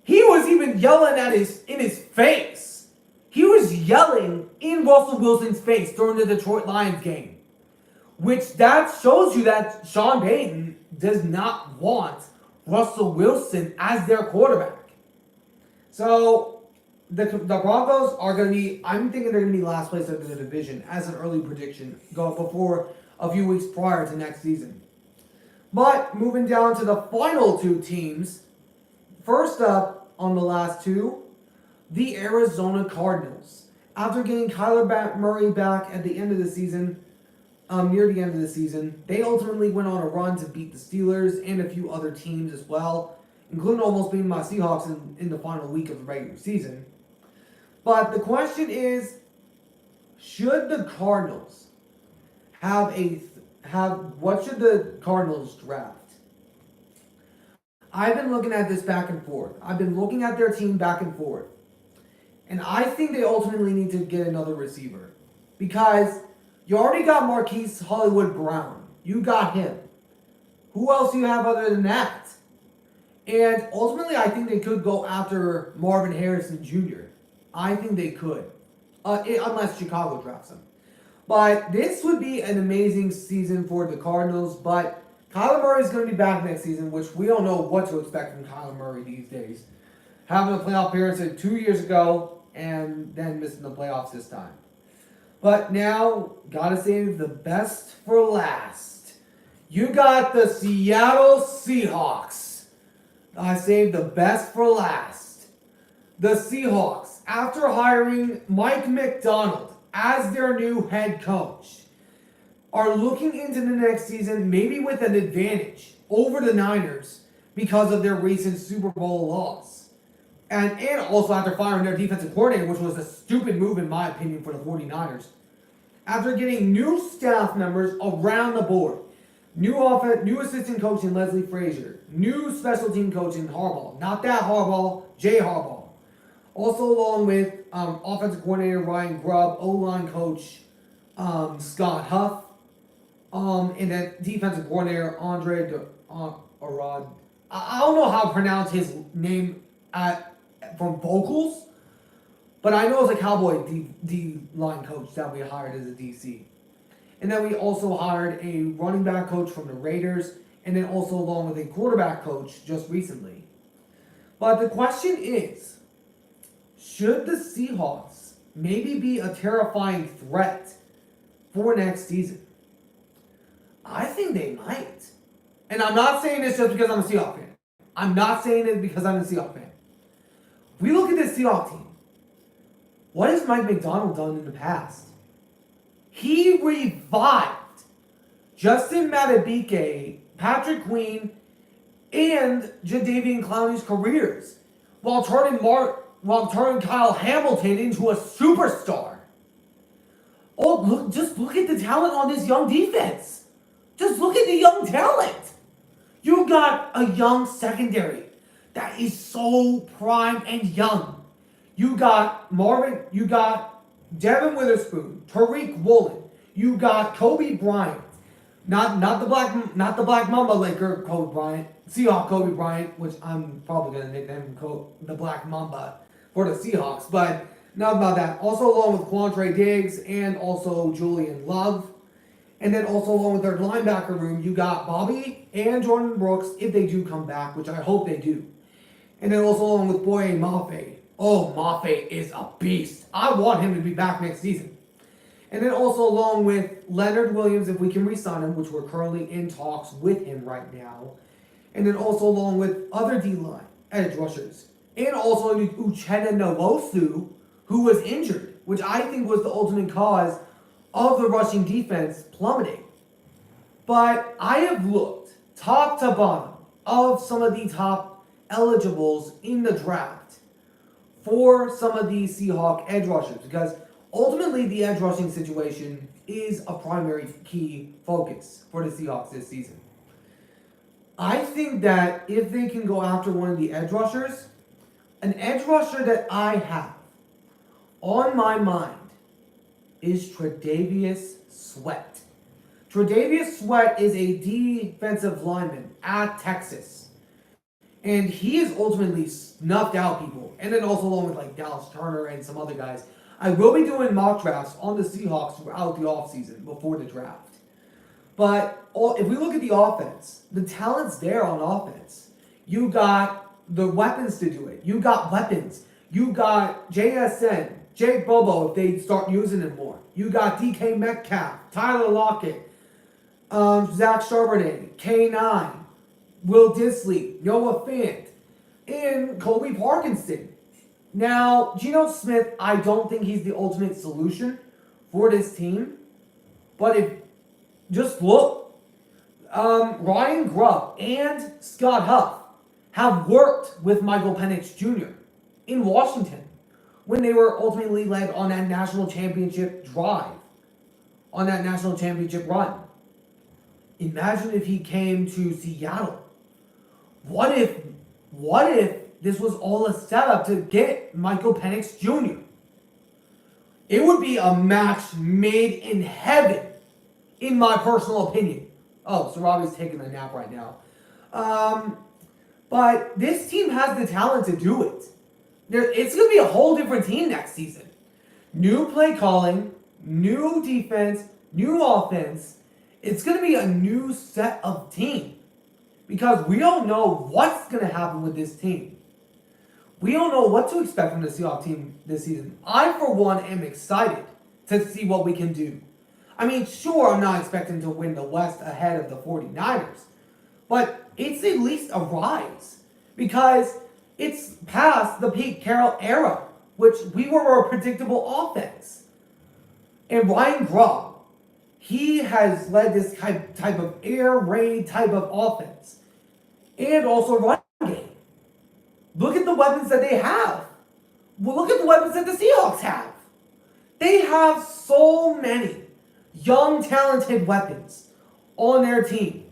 He was even yelling in his face. He was yelling in Russell Wilson's face during the Detroit Lions game. Which that shows you that Sean Payton does not want Russell Wilson as their quarterback. So the Broncos are going to be, I'm thinking they're going to be last place of the division as an early prediction before a few weeks prior to next season. But moving down to the final two teams, first up on the last two, the Arizona Cardinals. After getting Kyler Murray back at the end of the season, near the end of the season, they ultimately went on a run to beat the Steelers and a few other teams as well, including almost beating my Seahawks in the final week of the regular season. But the question is, should the Cardinals what should the Cardinals draft? I've been looking at this back and forth. I've been looking at their team back and forth. And I think they ultimately need to get another receiver. Because you already got Marquise Hollywood Brown. You got him. Who else do you have other than that? And ultimately, I think they could go after Marvin Harrison Jr. I think they could. Unless Chicago drafts him. But this would be an amazing season for the Cardinals. But Kyler Murray is going to be back next season, which we don't know what to expect from Kyler Murray these days. Having a playoff appearance 2 years ago and then missing the playoffs this time. But now, gotta save the best for last. You got the Seattle Seahawks. I saved the best for last. The Seahawks, after hiring Mike McDonald as their new head coach, are looking into the next season maybe with an advantage over the Niners because of their recent Super Bowl loss. And also after firing their defensive coordinator, which was a stupid move in my opinion for the 49ers. After getting new staff members around the board. New assistant coach in Leslie Frazier. New special team coach in Harbaugh. Not that Harbaugh, Jay Harbaugh. Also along with offensive coordinator Ryan Grubb, O-line coach Scott Huff, and then defensive coordinator Andre Arad. I don't know how to pronounce his name from vocals, but I know it's a Cowboy D-line coach that we hired as a DC. And then we also hired a running back coach from the Raiders, and then also along with a quarterback coach just recently. But the question is, should the Seahawks maybe be a terrifying threat for next season? I think they might. And I'm not saying this just because I'm a Seahawks fan. I'm not saying it because I'm a Seahawks fan. We look at this Seahawks team. What has Mike McDonald done in the past? He revived Justin Madubuike, Patrick Queen, and Jadeveon Clowney's careers while turning Kyle Hamilton into a superstar. Oh, just look at the talent on this young defense. Just look at the young talent. You got a young secondary that is so prime and young. You got Devin Witherspoon, Tariq Woolen. You got Kobe Bryant, not the Black Mamba Laker Kobe Bryant, Seahawks Kobe Bryant, which I'm probably gonna nickname him the Black Mamba for the Seahawks, but not about that. Also along with Quandre Diggs and also Julian Love, and then also along with their linebacker room, you got Bobby and Jordan Brooks if they do come back, which I hope they do, and then also along with Boye Mafe. Oh, Mafe is a beast. I want him to be back next season. And then also along with Leonard Williams, if we can re-sign him, which we're currently in talks with him right now. And then also along with other D-line edge rushers. And also Uchenna Nwosu, who was injured, which I think was the ultimate cause of the rushing defense plummeting. But I have looked top to bottom of some of the top eligibles in the draft for some of these Seahawk edge rushers, because ultimately the edge rushing situation is a primary key focus for the Seahawks this season. I think that if they can go after one of the edge rushers, an edge rusher that I have on my mind is Tre'Davious Sweat. Tre'Davious Sweat is a defensive lineman at Texas. And he has ultimately snuffed out people. And then also along with like Dallas Turner and some other guys. I will be doing mock drafts on the Seahawks throughout the offseason before the draft. But if we look at the offense, the talent's there on offense. You got the weapons to do it. You got weapons. You got JSN, Jake Bobo if they start using him more. You got DK Metcalf, Tyler Lockett, Zach Charbonnet, K9. Will Disley, Noah Fant, and Colby Parkinson. Now, Geno Smith, I don't think he's the ultimate solution for this team. But just look, Ryan Grubb and Scott Huff have worked with Michael Penix Jr. in Washington when they were ultimately led on that national championship drive, on that national championship run. Imagine if he came to Seattle. What if this was all a setup to get Michael Penix Jr.? It would be a match made in heaven, in my personal opinion. Oh, so Robbie's taking a nap right now. But this team has the talent to do it. It's going to be a whole different team next season. New play calling, new defense, new offense. It's going to be a new set of team. Because we don't know what's going to happen with this team. We don't know what to expect from the Seahawks team this season. I, for one, am excited to see what we can do. I mean, sure, I'm not expecting to win the West ahead of the 49ers. But it's at least a rise. Because it's past the Pete Carroll era, which we were a predictable offense. And Ryan Grubb, he has led this type of air raid type of offense. And also run game. Look at the weapons that they have. Well, look at the weapons that the Seahawks have. They have so many young, talented weapons on their team.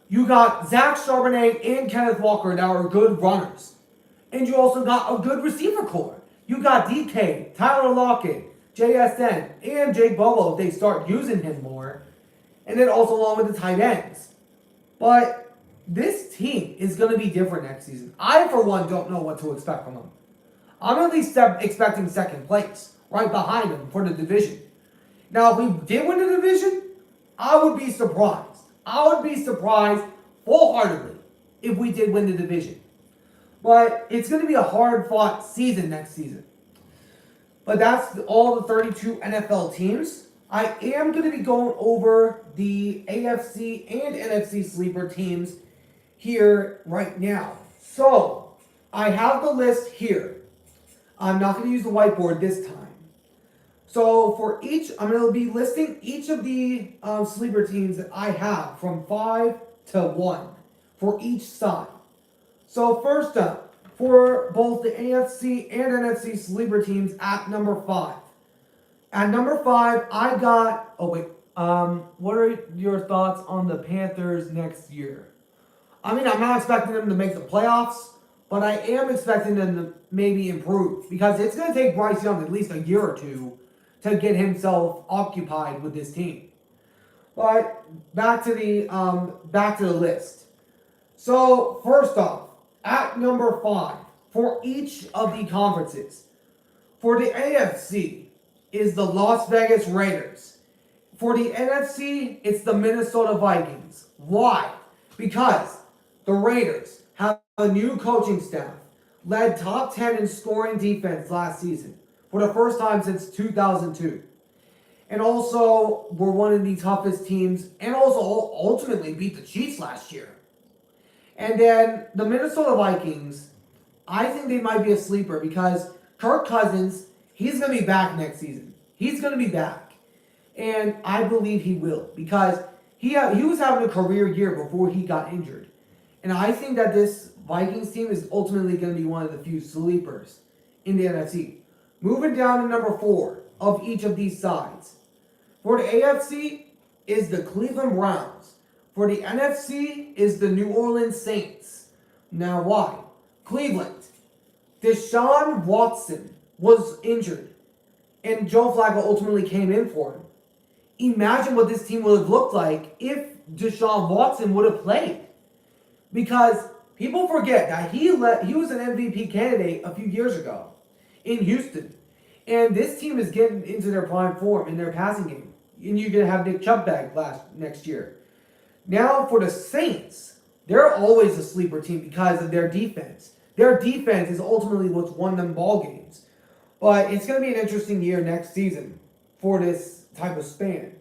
You got Zach Charbonnet and Kenneth Walker that are good runners. And you also got a good receiver core. You got DK, Tyler Lockett, JSN, and Jake Bobo if they start using him more. And then also along with the tight ends. But this team is going to be different next season. I, for one, don't know what to expect from them. I'm at least expecting second place, right behind them for the division. Now, if we did win the division, I would be surprised. I would be surprised wholeheartedly if we did win the division. But it's going to be a hard-fought season next season. But that's all the 32 NFL teams. I am going to be going over the AFC and NFC sleeper teams here right now. So, I have the list here. I'm not going to use the whiteboard this time. So, for each, I'm going to be listing each of the sleeper teams that I have from 5 to 1 for each side. So, first up, for both the AFC and NFC sleeper teams at number 5. At number 5, I got, what are your thoughts on the Panthers next year? I mean, I'm not expecting them to make the playoffs, but I am expecting them to maybe improve because it's going to take Bryce Young at least a year or two to get himself occupied with this team. But back to the list. So first off, at number 5 for each of the conferences, for the AFC is the Las Vegas Raiders. For the NFC, it's the Minnesota Vikings. Why? Because the Raiders have a new coaching staff, led top 10 in scoring defense last season for the first time since 2002. And also were one of the toughest teams and also ultimately beat the Chiefs last year. And then the Minnesota Vikings, I think they might be a sleeper because Kirk Cousins, he's going to be back next season. He's going to be back. And I believe he will because he was having a career year before he got injured. And I think that this Vikings team is ultimately going to be one of the few sleepers in the NFC. Moving down to number 4 of each of these sides. For the AFC is the Cleveland Browns. For the NFC is the New Orleans Saints. Now why? Cleveland. Deshaun Watson was injured. And Joe Flacco ultimately came in for him. Imagine what this team would have looked like if Deshaun Watson would have played. Because people forget that he was an MVP candidate a few years ago in Houston. And this team is getting into their prime form in their passing game. And you're going to have Nick Chubb back next year. Now for the Saints, they're always a sleeper team because of their defense. Their defense is ultimately what's won them ball games. But it's going to be an interesting year next season for this type of span.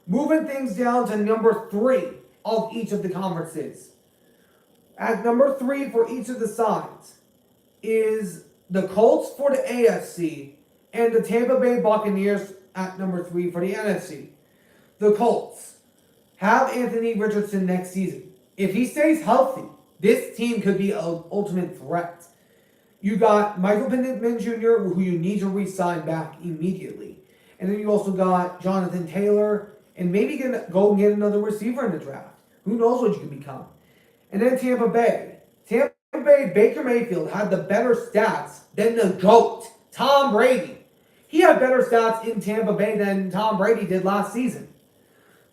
Moving things down to number 3 of each of the conferences. At number 3 for each of the sides is the Colts for the AFC and the Tampa Bay Buccaneers at number 3 for the NFC. The Colts have Anthony Richardson next season. If he stays healthy, this team could be an ultimate threat. You got Michael Pittman Jr., who you need to re-sign back immediately. And then you also got Jonathan Taylor, and maybe go and get another receiver in the draft. Who knows what you can become. And then Tampa Bay. Tampa Bay, Baker Mayfield had the better stats than the GOAT, Tom Brady. He had better stats in Tampa Bay than Tom Brady did last season.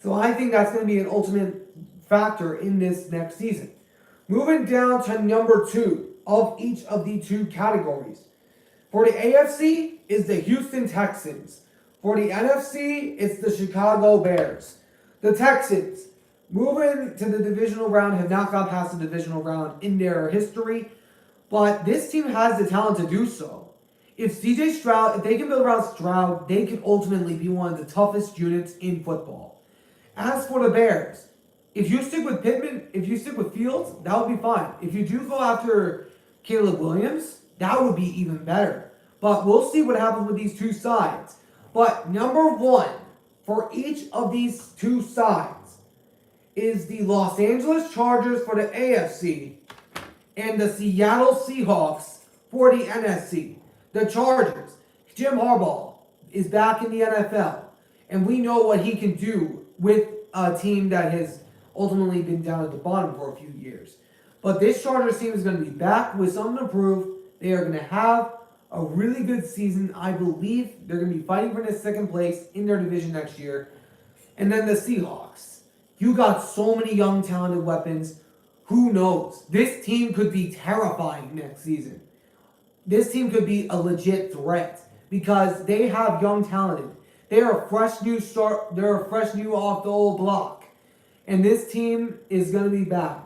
So I think that's going to be an ultimate factor in this next season. Moving down to number 2 of each of the 2 categories. For the AFC is the Houston Texans. For the NFC, it's the Chicago Bears. The Texans, moving to the divisional round, have not gone past the divisional round in their history, but this team has the talent to do so. If they can build around Stroud, they can ultimately be one of the toughest units in football. As for the Bears, if you stick with Pittman, if you stick with Fields, that would be fine. If you do go after Caleb Williams, that would be even better. But we'll see what happens with these 2 sides. But number 1 for each of these two sides is the Los Angeles Chargers for the AFC and the Seattle Seahawks for the NFC. The Chargers, Jim Harbaugh is back in the NFL, and we know what he can do with a team that has ultimately been down at the bottom for a few years. But this Chargers team is going to be back with something to prove. They are going to have a really good season. I believe they're going to be fighting for the second place in their division next year. And then the Seahawks. You got so many young, talented weapons. Who knows? This team could be terrifying next season. This team could be a legit threat because they have young, talented. They're a fresh new start. They're a fresh new off the old block. And this team is going to be back.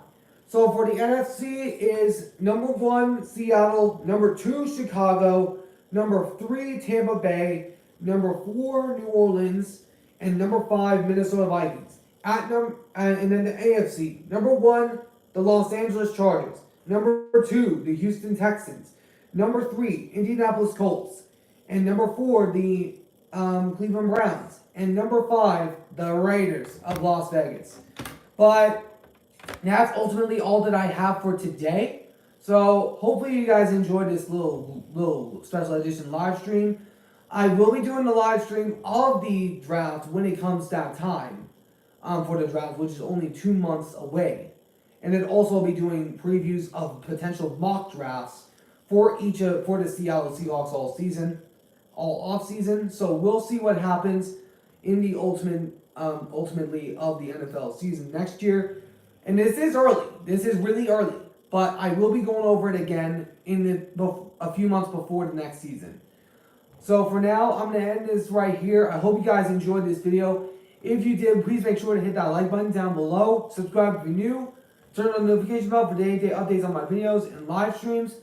So for the NFC is number 1, Seattle, number 2, Chicago, number 3, Tampa Bay, number 4, New Orleans, and number 5, Minnesota Vikings. And then the AFC, number 1, the Los Angeles Chargers, number 2, the Houston Texans, number 3, Indianapolis Colts, and number 4, the Cleveland Browns, and number 5, the Raiders of Las Vegas. But that's ultimately all that I have for today. So hopefully you guys enjoyed this little special edition live stream. I will be doing the live stream of the draft when it comes that time for the draft, which is only 2 months away. And then also be doing previews of potential mock drafts for the Seattle Seahawks all off season. So we'll see what happens in the ultimately of the NFL season next year. And this is early. This is really early. But I will be going over it again a few months before the next season. So for now, I'm going to end this right here. I hope you guys enjoyed this video. If you did, please make sure to hit that like button down below. Subscribe if you're new. Turn on the notification bell for day-to-day updates on my videos and live streams.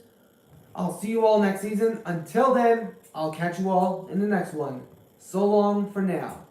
I'll see you all next season. Until then, I'll catch you all in the next one. So long for now.